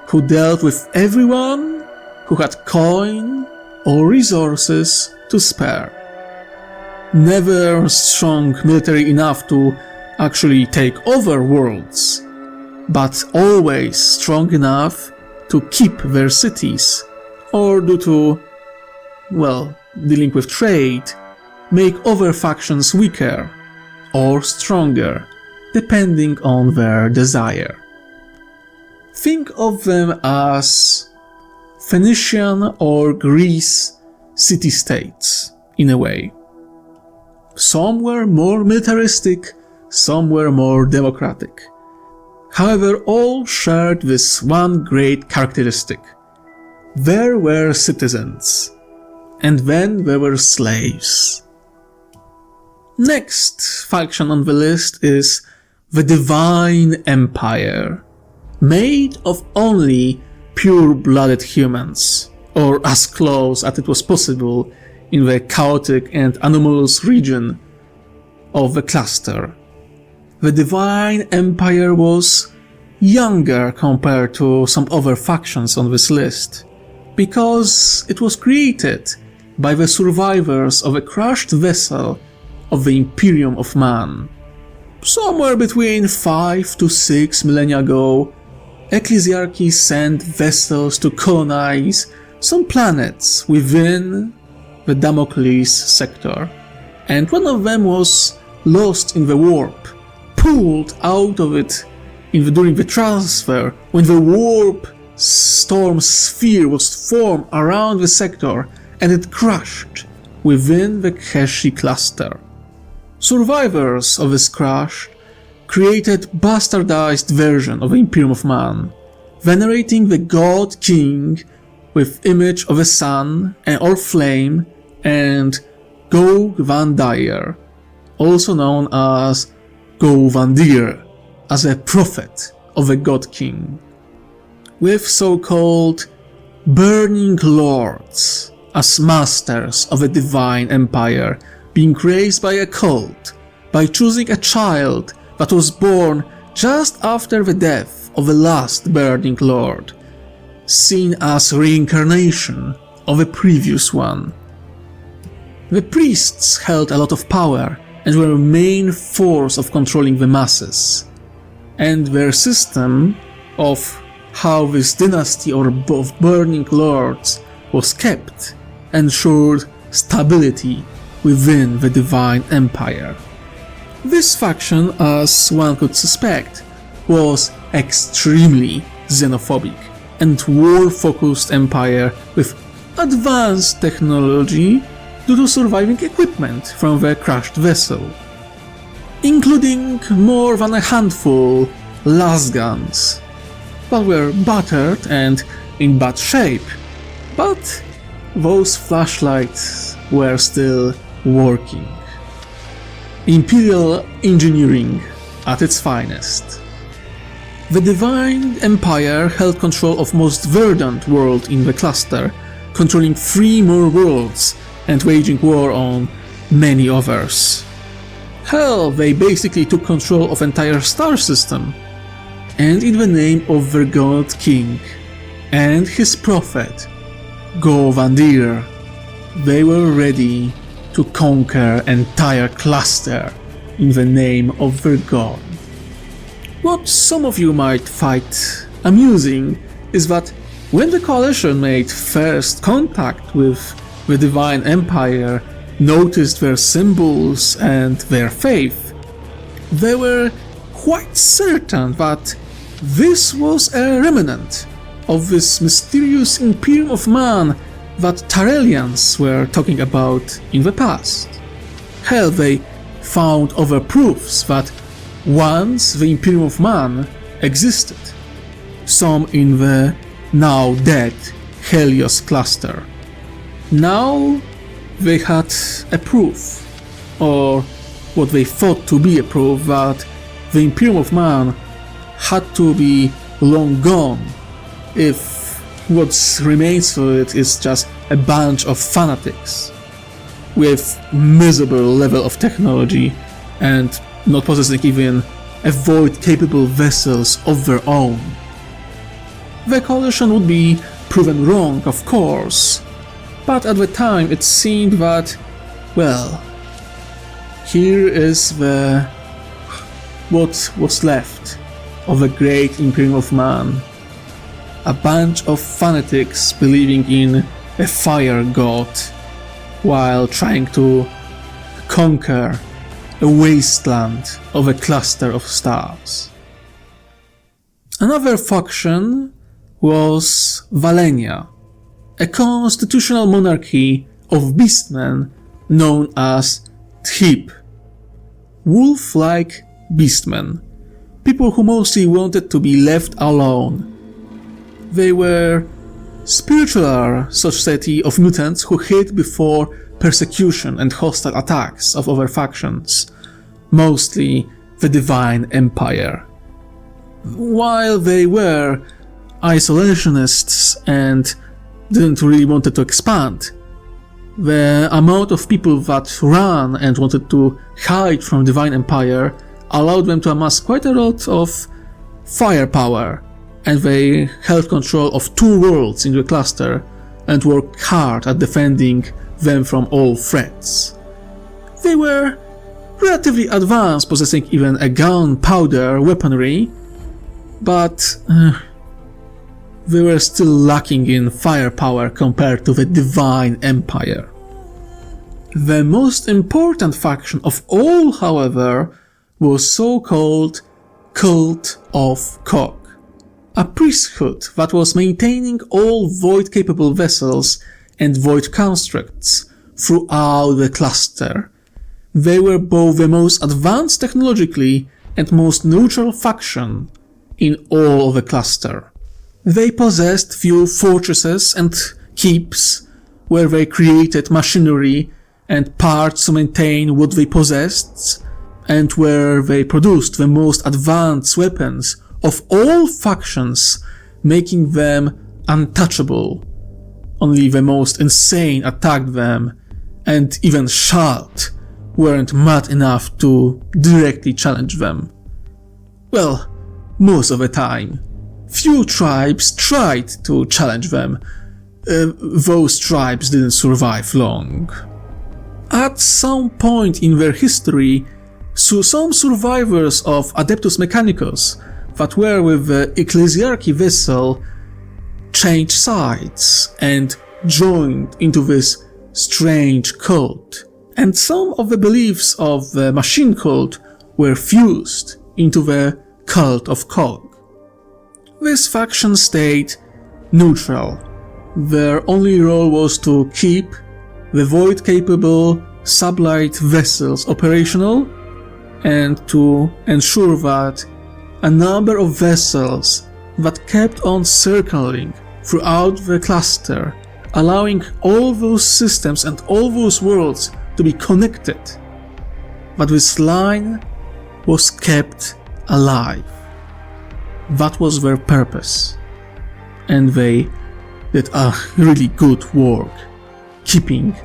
[SPEAKER 1] who dealt with everyone who had coin or resources to spare. Never strong military enough to actually take over worlds, but always strong enough to keep their cities, or due to, dealing with trade, make other factions weaker or stronger, depending on their desire. Think of them as Phoenician or Greece city-states, in a way. Some were more militaristic, some were more democratic. However, all shared this one great characteristic. There were citizens, and then there were slaves. Next faction on the list is the Divine Empire, made of only pure-blooded humans, or as close as it was possible in the chaotic and anomalous region of the cluster. The Divine Empire was younger compared to some other factions on this list, because it was created by the survivors of a crashed vessel of the Imperium of Man. Somewhere between 5 to 6 millennia ago, Ecclesiarchy sent vessels to colonize some planets within the Damocles sector, and one of them was lost in the warp, pulled out of it during the transfer when the warp storm sphere was formed around the sector and it crashed within the Kesi cluster. Survivors of this crash created bastardized version of the Imperium of Man, venerating the God King with image of a sun or flame and Gog Van Dyer, also known as Go Van Dir, as a prophet of the God King, with so-called Burning Lords as masters of the Divine Empire, being raised by a cult by choosing a child that was born just after the death of the last Burning Lord, seen as reincarnation of a previous one. The priests held a lot of power and were a main force of controlling the masses, and their system of how this dynasty of Burning Lords was kept ensured stability within the Divine Empire. This faction, as one could suspect, was extremely xenophobic and war-focused empire with advanced technology due to surviving equipment from the crashed vessel, including more than a handful las guns, that were battered and in bad shape, But those flashlights were still working. Imperial engineering at its finest. The Divine Empire held control of most verdant world in the cluster, controlling 3 more worlds and waging war on many others. Hell, they basically took control of entire star system. And in the name of their god king and his prophet, Govandir, they were ready to conquer entire cluster in the name of their god. What some of you might find amusing is that when the coalition made first contact with the Divine Empire, noticed their symbols and their faith, they were quite certain that this was a remnant of this mysterious Imperium of Man that Tarelians were talking about in the past. Hell, they found other proofs that once the Imperium of Man existed, some in the now dead Helios cluster. Now they had a proof, or what they thought to be a proof, that the Imperium of Man had to be long gone if what remains of it is just a bunch of fanatics with miserable level of technology and not possessing even a void-capable vessels of their own. The coalition would be proven wrong, of course, but at the time it seemed that, well, here is what was left of the great Imperium of Man. A bunch of fanatics believing in a fire god while trying to conquer a wasteland of a cluster of stars. Another faction was Valenia, a constitutional monarchy of beastmen known as Thib, wolf-like beastmen, people who mostly wanted to be left alone. They were spiritual society of mutants who hid before persecution and hostile attacks of other factions, mostly the Divine Empire. While they were isolationists and didn't really want to expand, the amount of people that ran and wanted to hide from Divine Empire allowed them to amass quite a lot of firepower, and they held control of 2 worlds in the cluster and worked hard at defending them from all threats. They were relatively advanced, possessing even a gunpowder weaponry, but they were still lacking in firepower compared to the Divine Empire. The most important faction of all, however, was so-called Cult of Cog, a priesthood that was maintaining all void-capable vessels and void constructs throughout the cluster. They were both the most advanced technologically and most neutral faction in all of the cluster. They possessed few fortresses and keeps where they created machinery and parts to maintain what they possessed, and where they produced the most advanced weapons of all factions, making them untouchable. Only the most insane attacked them, and even Shalt weren't mad enough to directly challenge them. Well, most of the time. Few tribes tried to challenge them. Those tribes didn't survive long. At some point in their history, some survivors of Adeptus Mechanicus that were with the Ecclesiarchy vessel changed sides and joined into this strange cult, and some of the beliefs of the machine cult were fused into the Cult of Cog. This faction stayed neutral. Their only role was to keep the void-capable sublight vessels operational and to ensure that a number of vessels that kept on circling throughout the cluster allowing all those systems and all those worlds to be connected. But this line was kept alive. That was their purpose. And they did a really good work keeping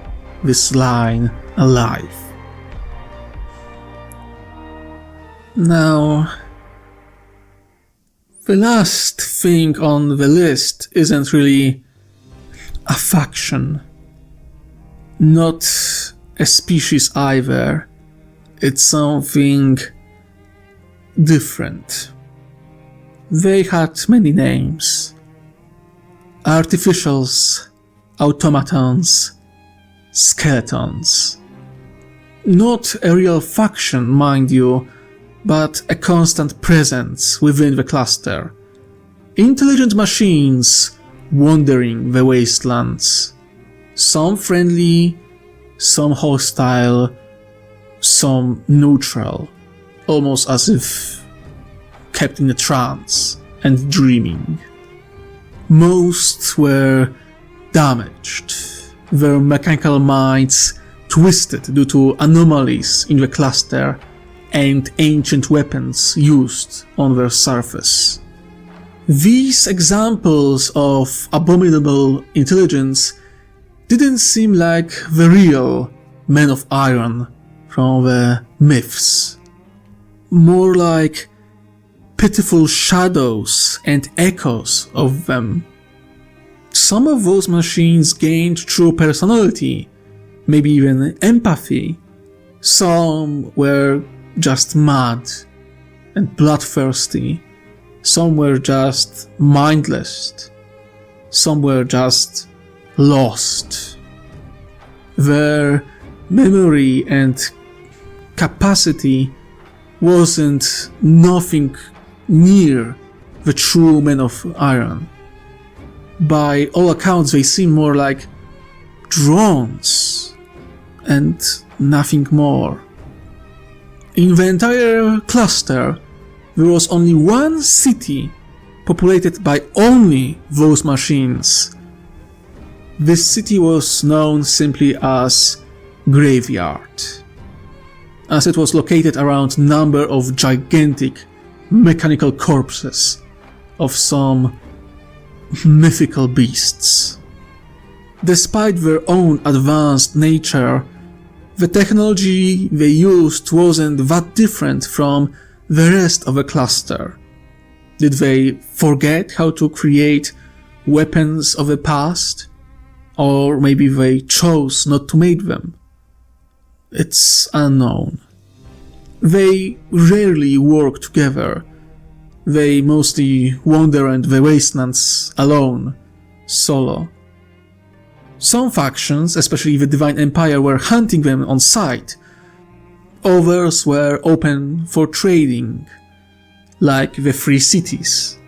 [SPEAKER 1] this line alive. Now, the last thing on the list isn't really a faction, not a species either. It's something different. They had many names: artificials, automatons, skeletons. Not a real faction, mind you, but a constant presence within the cluster. Intelligent machines wandering the wastelands. Some friendly, some hostile, some neutral, almost as if kept in a trance and dreaming. Most were damaged, their mechanical minds twisted due to anomalies in the cluster and ancient weapons used on their surface. These examples of abominable intelligence didn't seem like the real men of iron from the myths. More like pitiful shadows and echoes of them. Some of those machines gained true personality, maybe even empathy. Some were just mad and bloodthirsty. Some were just mindless. Some were just lost. Their memory and capacity wasn't nothing near the true men of iron. By all accounts, they seem more like drones and nothing more. In the entire cluster, there was only one city populated by only those machines. This city was known simply as Graveyard, as it was located around a number of gigantic mechanical corpses of some mythical beasts. Despite their own advanced nature, the technology they used wasn't that different from the rest of the cluster. Did they forget how to create weapons of the past? Or maybe they chose not to make them? It's unknown. They rarely work together. They mostly wander in the wastelands alone, solo. Some factions, especially the Divine Empire, were hunting them on sight. Others were open for trading, like the Free Cities.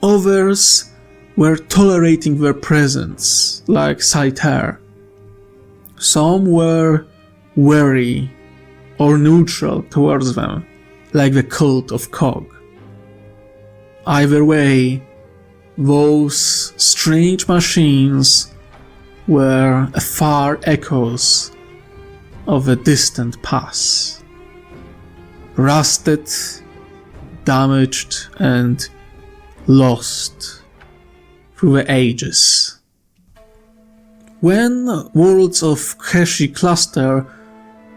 [SPEAKER 1] Others were tolerating their presence, like Saiter. Some were wary or neutral towards them, like the cult of Cog. Either way, those strange machines were far echoes of a distant past. Rusted, damaged, and lost through the ages. When worlds of Kesi cluster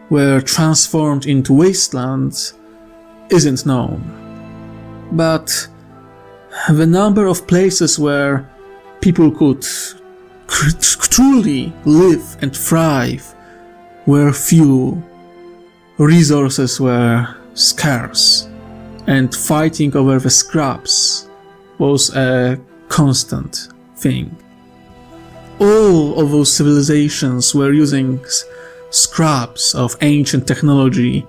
[SPEAKER 1] were transformed into wastelands isn't known, but the number of places where people could truly live and thrive were few, resources were scarce, and fighting over the scraps was a constant thing. All of those civilizations were using scraps of ancient technology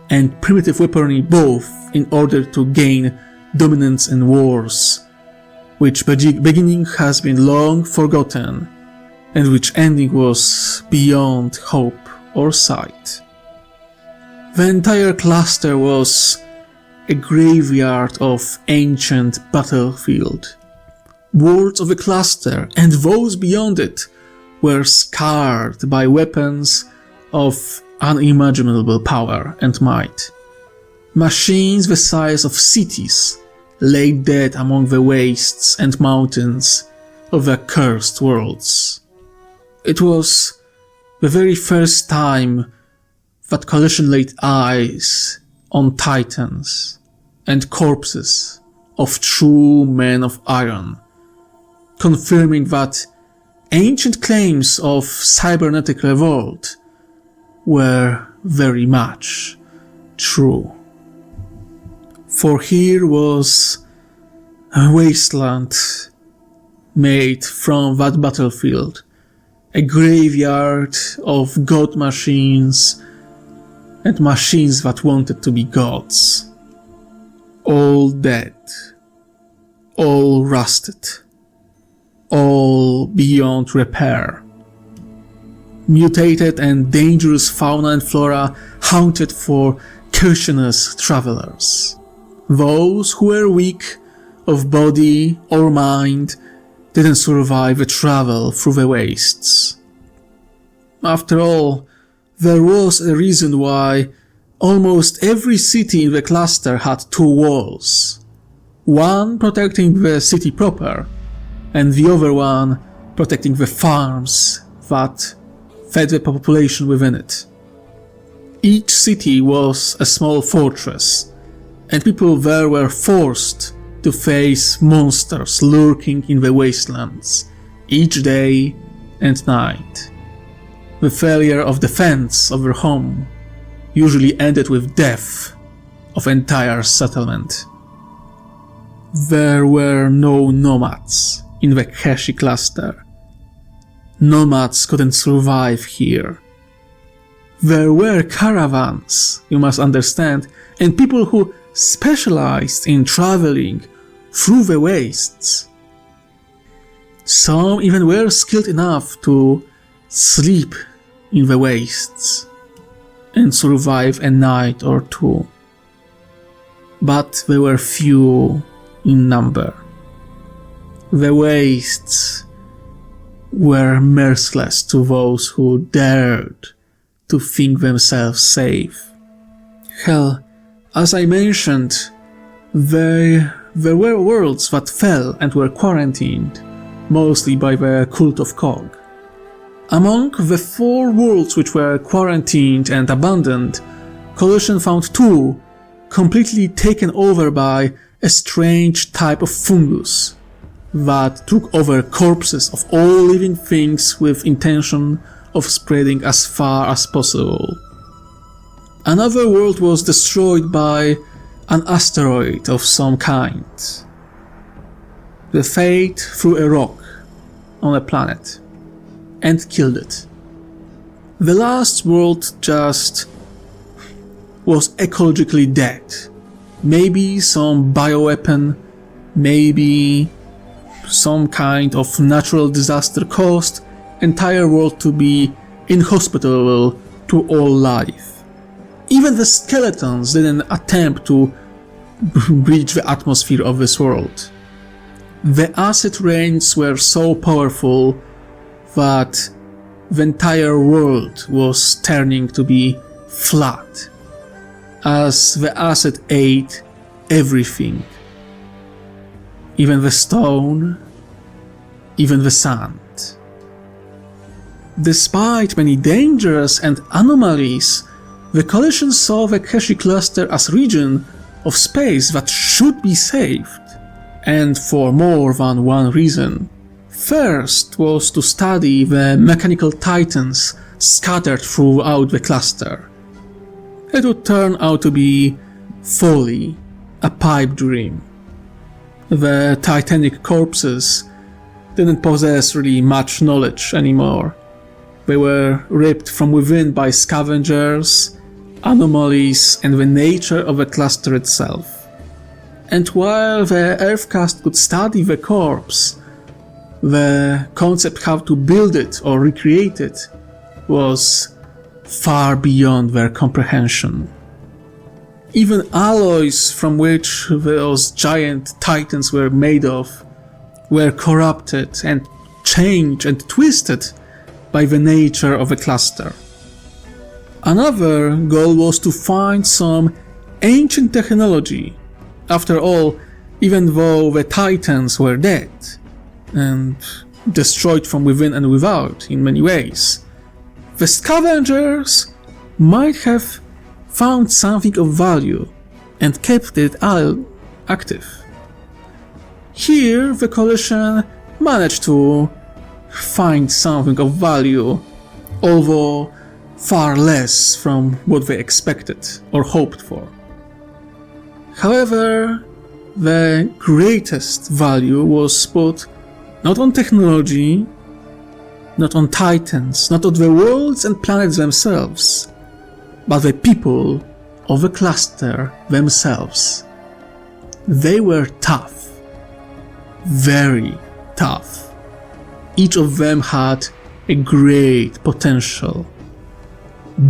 [SPEAKER 1] and primitive weaponry both in order to gain dominance in wars, which beginning has been long forgotten, and which ending was beyond hope or sight. The entire cluster was a graveyard of ancient battlefield, Worlds of the cluster and those beyond it were scarred by weapons of unimaginable power and might. Machines the size of cities lay dead among the wastes and mountains of the cursed worlds. It was the very first time that Coalition laid eyes on titans and corpses of true men of iron, confirming that ancient claims of cybernetic revolt were very much true. For here was a wasteland made from that battlefield, a graveyard of god machines and machines that wanted to be gods. All dead, all rusted, all beyond repair. Mutated and dangerous fauna and flora hunted for cautionous travelers. Those who were weak of body or mind didn't survive the travel through the wastes. After all, there was a reason why almost every city in the cluster had two walls. One protecting the city proper, and the other one protecting the farms that fed the population within it. Each city was a small fortress, and people there were forced to face monsters lurking in the wastelands, each day and night. The failure of defense of their home usually ended with death of entire settlement. There were no nomads in the Kesi cluster. Nomads couldn't survive here. There were caravans, you must understand, and people who specialized in traveling through the wastes. Some even were skilled enough to sleep in the wastes and survive a night or two. But they were few in number. The wastes were merciless to those who dared to think themselves safe. Hell, as I mentioned, there were worlds that fell and were quarantined, mostly by the cult of Cog. Among the 4 worlds which were quarantined and abandoned, Coalition found 2 completely taken over by a strange type of fungus that took over corpses of all living things with intention of spreading as far as possible. Another world was destroyed by an asteroid of some kind. The fate threw a rock on a planet and killed it. The last world just was ecologically dead. Maybe some bioweapon, maybe some kind of natural disaster caused entire world to be inhospitable to all life. Even the skeletons didn't attempt to breach the atmosphere of this world. The acid rains were so powerful that the entire world was turning to be flat, as the acid ate everything, even the stone, even the sand. Despite many dangers and anomalies, the Coalition saw the Kesi cluster as a region of space that should be saved, and for more than one reason. First was to study the mechanical titans scattered throughout the cluster. It would turn out to be folly, a pipe dream. The titanic corpses didn't possess really much knowledge anymore. They were ripped from within by scavengers, anomalies, and the nature of the cluster itself. And while the Earthcast could study the corpse, the concept how to build it or recreate it was far beyond their comprehension. Even alloys from which those giant titans were made of were corrupted and changed and twisted by the nature of the cluster. Another goal was to find some ancient technology. After all, even though the Titans were dead and destroyed from within and without in many ways, the scavengers might have found something of value and kept it active. Here the coalition managed to find something of value, although far less from what they expected or hoped for. However, the greatest value was put not on technology, not on titans, not on the worlds and planets themselves, but the people of the cluster themselves. They were tough, very tough. Each of them had a great potential.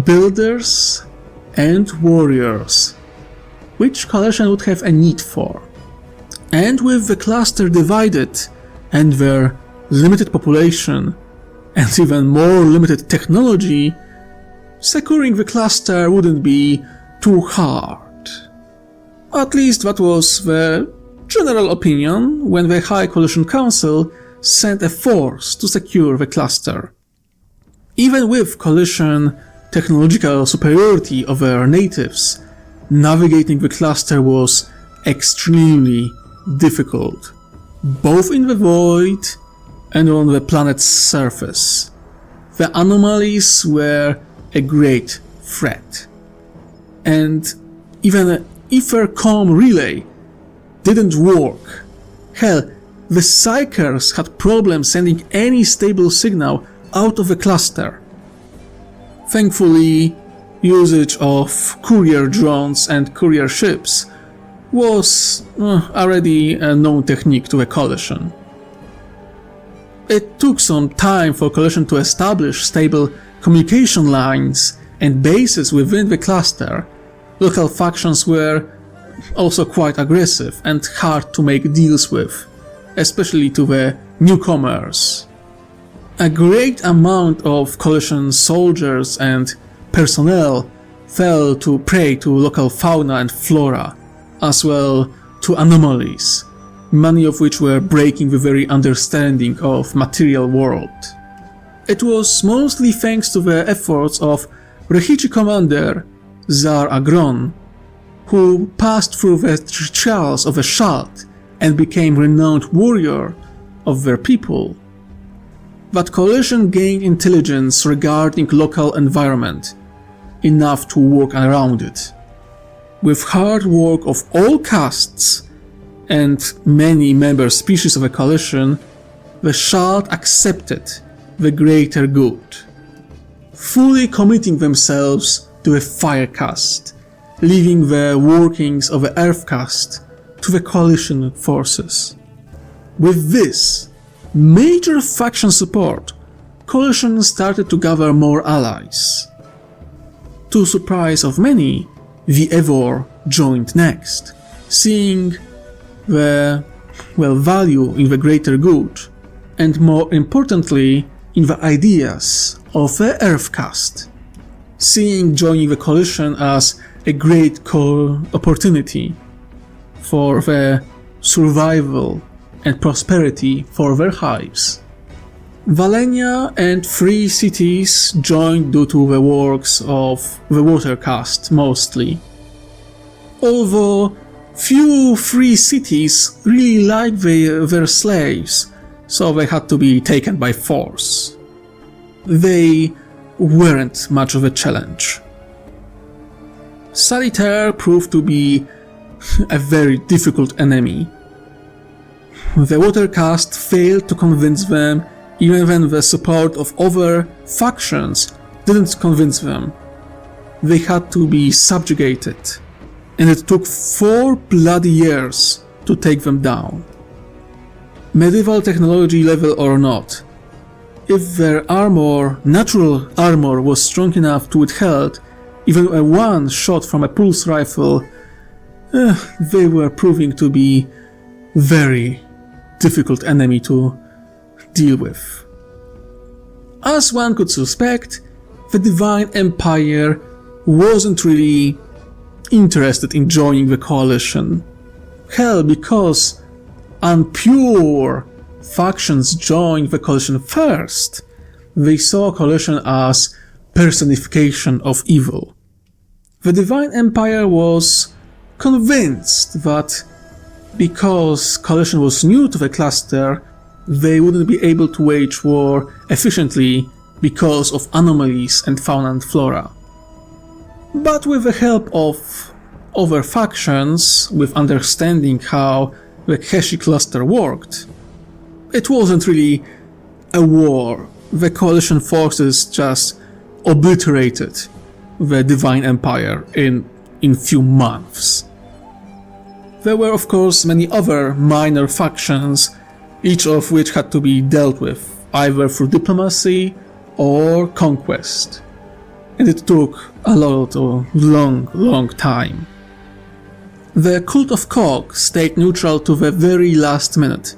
[SPEAKER 1] Builders and warriors, which coalition would have a need for. And with the cluster divided and their limited population and even more limited technology, securing the cluster wouldn't be too hard. At least that was the general opinion when the High Coalition Council sent a force to secure the cluster. Even with coalition technological superiority over natives, navigating the cluster was extremely difficult, both in the void and on the planet's surface. The anomalies were a great threat, and even an ether-com relay didn't work. Hell, the Psykers had problems sending any stable signal out of the cluster. Thankfully, usage of courier drones and courier ships was already a known technique to the coalition. It took some time for coalition to establish stable communication lines and bases within the cluster. Local factions were also quite aggressive and hard to make deals with, especially to the newcomers. A great amount of coalition soldiers and personnel fell to prey to local fauna and flora, as well to anomalies, many of which were breaking the very understanding of material world. It was mostly thanks to the efforts of Rehichi commander Zar Agron, who passed through the trials of a Shalt and became renowned warrior of their people. That coalition gained intelligence regarding local environment, enough to work around it. With hard work of all castes and many member species of a coalition, the Shalt accepted the greater good, fully committing themselves to a fire caste, leaving the workings of the earth caste to the coalition forces. With this major faction support, coalition started to gather more allies. To surprise of many, the Aore joined next, seeing the value in the greater good, and more importantly in the ideas of the earth caste, seeing joining the coalition as a great opportunity for the survival and prosperity for their hives. Valenia and free cities joined due to the works of the water caste mostly. Although few free cities really liked their slaves, so they had to be taken by force. They weren't much of a challenge. Solitaire proved to be a very difficult enemy. The water caste failed to convince them, even when the support of other factions didn't convince them. They had to be subjugated, and it took 4 bloody years to take them down. Medieval technology level or not, if their natural armor was strong enough to withhold even a one shot from a pulse rifle, they were proving to be very difficult enemy to deal with. As one could suspect, the Divine Empire wasn't really interested in joining the coalition. Hell, because unpure factions joined the coalition first, they saw coalition as personification of evil. The Divine Empire was convinced that because coalition was new to the cluster, they wouldn't be able to wage war efficiently because of anomalies and fauna and flora. But with the help of other factions, with understanding how the Kesi cluster worked, it wasn't really a war. The coalition forces just obliterated the Divine Empire in few months. There were of course many other minor factions, each of which had to be dealt with, either through diplomacy or conquest. And it took a long time. The Cult of Cog stayed neutral to the very last minute,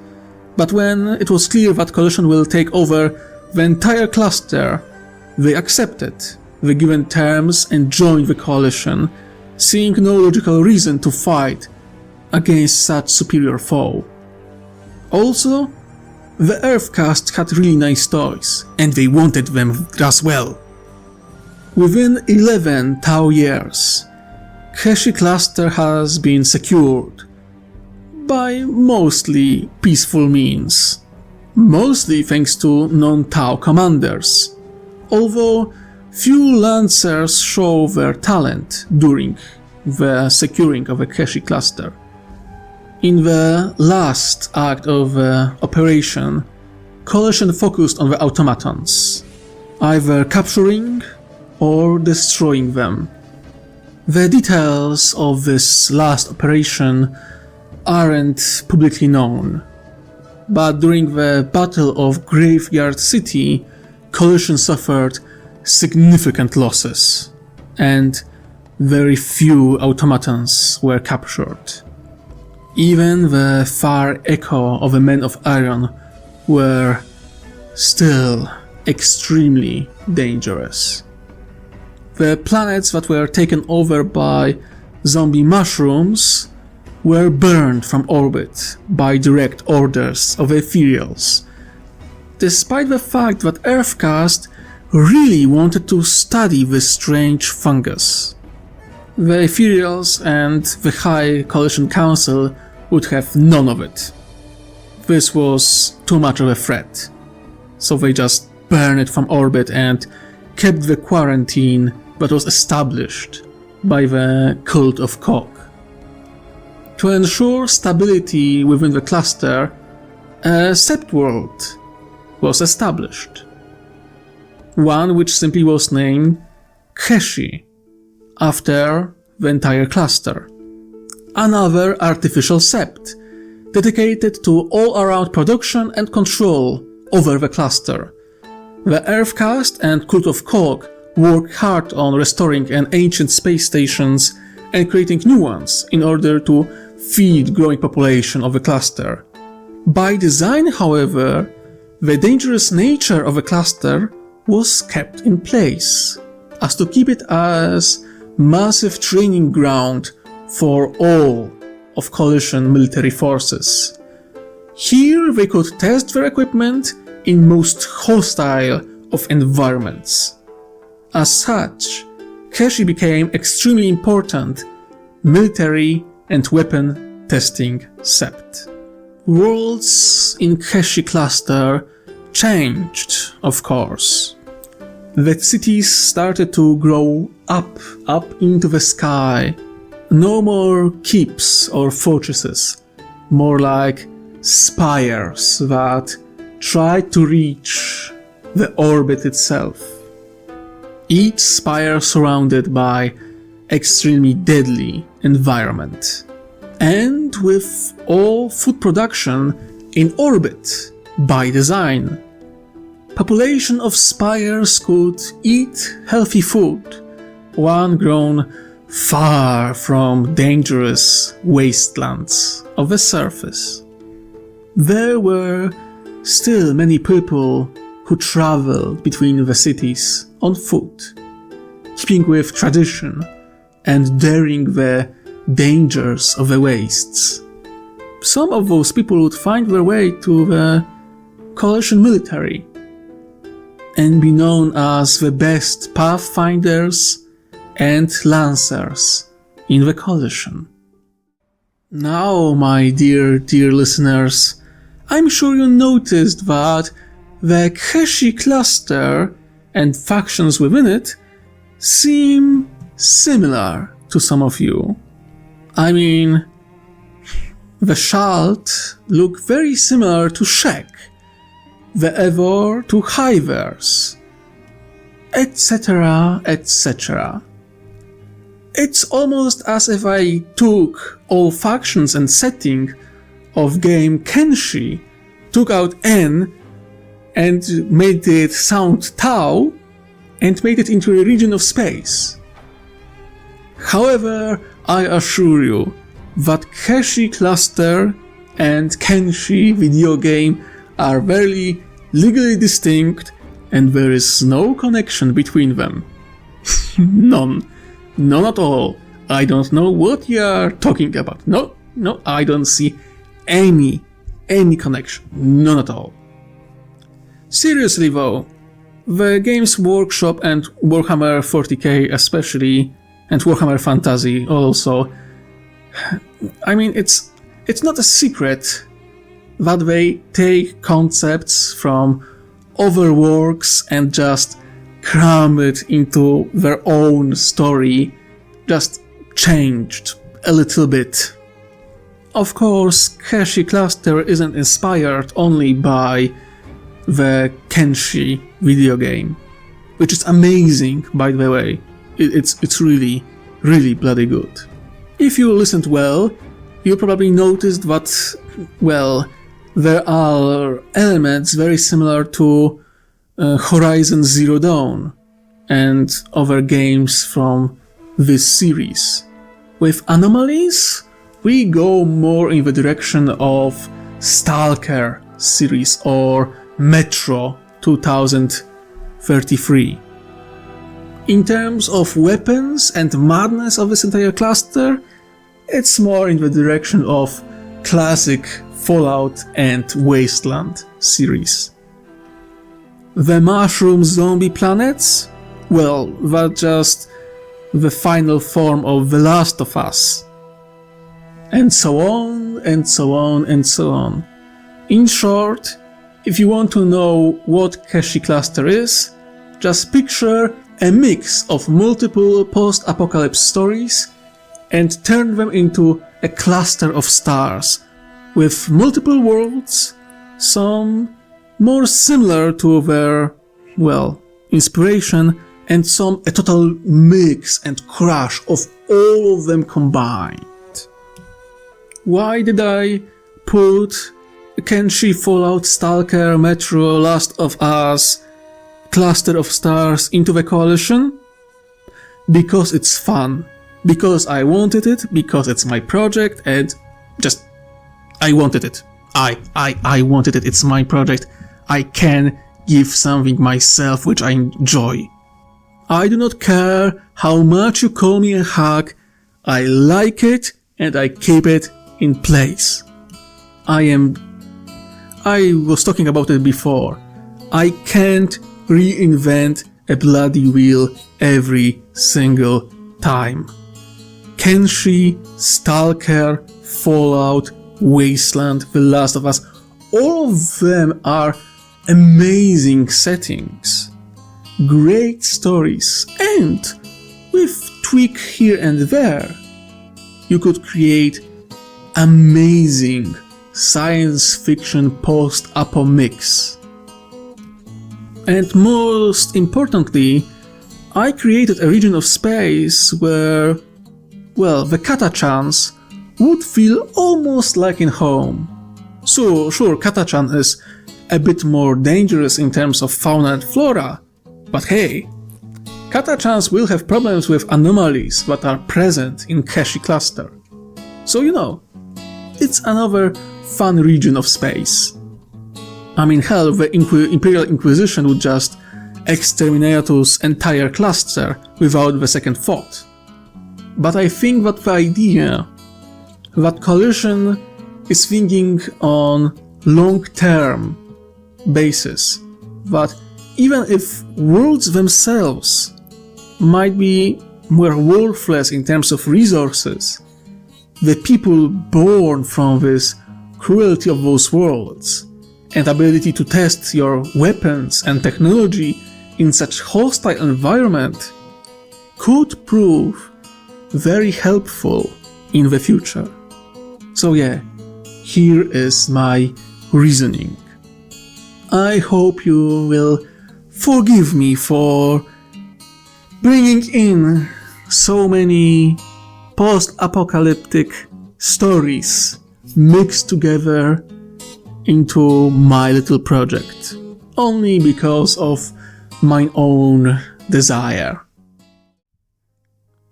[SPEAKER 1] but when it was clear that coalition will take over the entire cluster, they accepted the given terms and joined the coalition, seeing no logical reason to fight against such superior foe. Also, the Earthcast had really nice toys, and they wanted them as well. Within 11 Tau years, Kesi cluster has been secured by mostly peaceful means, mostly thanks to non-Tau commanders, although few Lancers show their talent during the securing of the Kesi cluster. In the last act of the operation, coalition focused on the automatons, either capturing or destroying them. The details of this last operation aren't publicly known, but during the Battle of Graveyard City, coalition suffered significant losses, and very few automatons were captured. Even the far echo of the Men of Iron were still extremely dangerous. The planets that were taken over by zombie mushrooms were burned from orbit by direct orders of Ethereals, despite the fact that Earthcast really wanted to study this strange fungus. The Ethereals and the High Coalition Council would have none of it. This was too much of a threat, so they just burned it from orbit and kept the quarantine that was established by the Cult of Cog. To ensure stability within the cluster, a Sept world was established. One which simply was named Kesi, after the entire cluster. Another artificial Sept, dedicated to all-around production and control over the cluster. The Earthcast and Cult of Cog work hard on restoring an ancient space stations and creating new ones in order to feed growing population of the cluster. By design, however, the dangerous nature of the cluster was kept in place, as to keep it as massive training ground for all of coalition military forces. Here they could test their equipment in most hostile of environments. As such, Kesi became extremely important military and weapon testing Sept. Worlds in Kesi cluster changed, of course. The cities started to grow up into the sky. No more keeps or fortresses, more like spires that tried to reach the orbit itself. Each spire surrounded by extremely deadly environment, and with all food production in orbit by design. Population of spires could eat healthy food, one grown far from dangerous wastelands of the surface. there were still many people who traveled between the cities on foot, keeping with tradition and daring the dangers of the wastes. Some of those people would find their way to the coalition military and be known as the best pathfinders and lancers in the coalition. Now, my dear listeners, I'm sure you noticed that the Kesi cluster and factions within it seem similar to some of you. I mean, the Shalt look very similar to Shek, the Evor to Hivers, etc., etc. It's almost as if I took all factions and setting of game Kenshi, took out N and made it sound Tau and made it into a region of space. However, I assure you that Kesi cluster and Kenshi video game are very legally distinct and there is no connection between them. None at all. I don't know what you are talking about. No, I don't see any connection. None at all. Seriously though, the Games Workshop and Warhammer 40k especially, and Warhammer Fantasy also, I mean, it's not a secret that they take concepts from other works and just cram it into their own story, just changed a little bit. Of course, Kesi cluster isn't inspired only by the Kenshi video game, which is amazing, by the way. It's really bloody good. If you listened well, you probably noticed that, well, there are elements very similar to Horizon Zero Dawn and other games from this series. With Anomalies, we go more in the direction of Stalker series or Metro 2033. In terms of weapons and madness of this entire cluster, it's more in the direction of classic Fallout and Wasteland series. The mushroom zombie planets? Well, that's just the final form of The Last of Us. And so on, and so on, and so on. In short, if you want to know what Kesi cluster is, just picture a mix of multiple post-apocalypse stories and turn them into a cluster of stars with multiple worlds, some more similar to their, well, inspiration, and some a total mix and crash of all of them combined. Why did I put Kenshi, Fallout, Stalker, Metro, Last of Us, cluster of stars into the coalition? Because it's fun. Because I wanted it, because it's my project, and just I wanted it. I wanted it. It's my project. I can give something myself which I enjoy. I do not care how much you call me a hack. I like it and I keep it in place. I was talking about it before. I can't reinvent a bloody wheel every single time. Kenshi, Stalker, Fallout, Wasteland, The Last of Us, all of them are amazing settings, great stories, and with tweak here and there, you could create amazing science fiction post-apo mix. And most importantly, I created a region of space where, well, the Katachans would feel almost like in home. So, sure, Katachan is a bit more dangerous in terms of fauna and flora, but hey, Katachans will have problems with anomalies that are present in Kesi cluster. So, you know, it's another fun region of space. I mean, hell, the Imperial Inquisition would just exterminate us entire cluster without the second thought. But I think that the idea that coalition is thinking on long-term basis, that even if worlds themselves might be more worthless in terms of resources, the people born from this cruelty of those worlds and ability to test your weapons and technology in such hostile environment could prove very helpful in the future. So yeah, here is my reasoning. I hope you will forgive me for bringing in so many post-apocalyptic stories mixed together into my little project, only because of my own desire.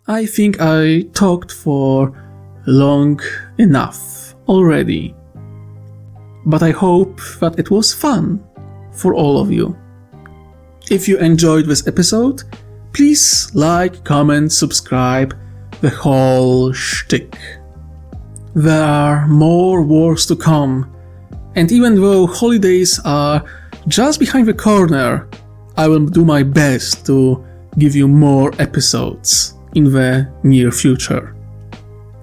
[SPEAKER 1] I think I talked for long enough already, but I hope that it was fun for all of you. If you enjoyed this episode, please like, comment, subscribe, the whole shtick. There are more wars to come, and even though holidays are just behind the corner, I will do my best to give you more episodes in the near future.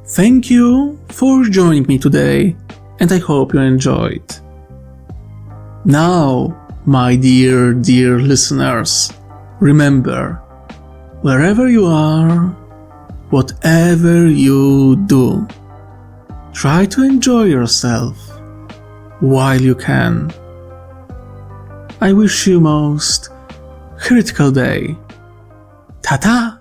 [SPEAKER 1] Thank you for joining me today, and I hope you enjoyed. Now, my dear listeners, remember, wherever you are, whatever you do, try to enjoy yourself while you can. I wish you most critical day. Ta-ta!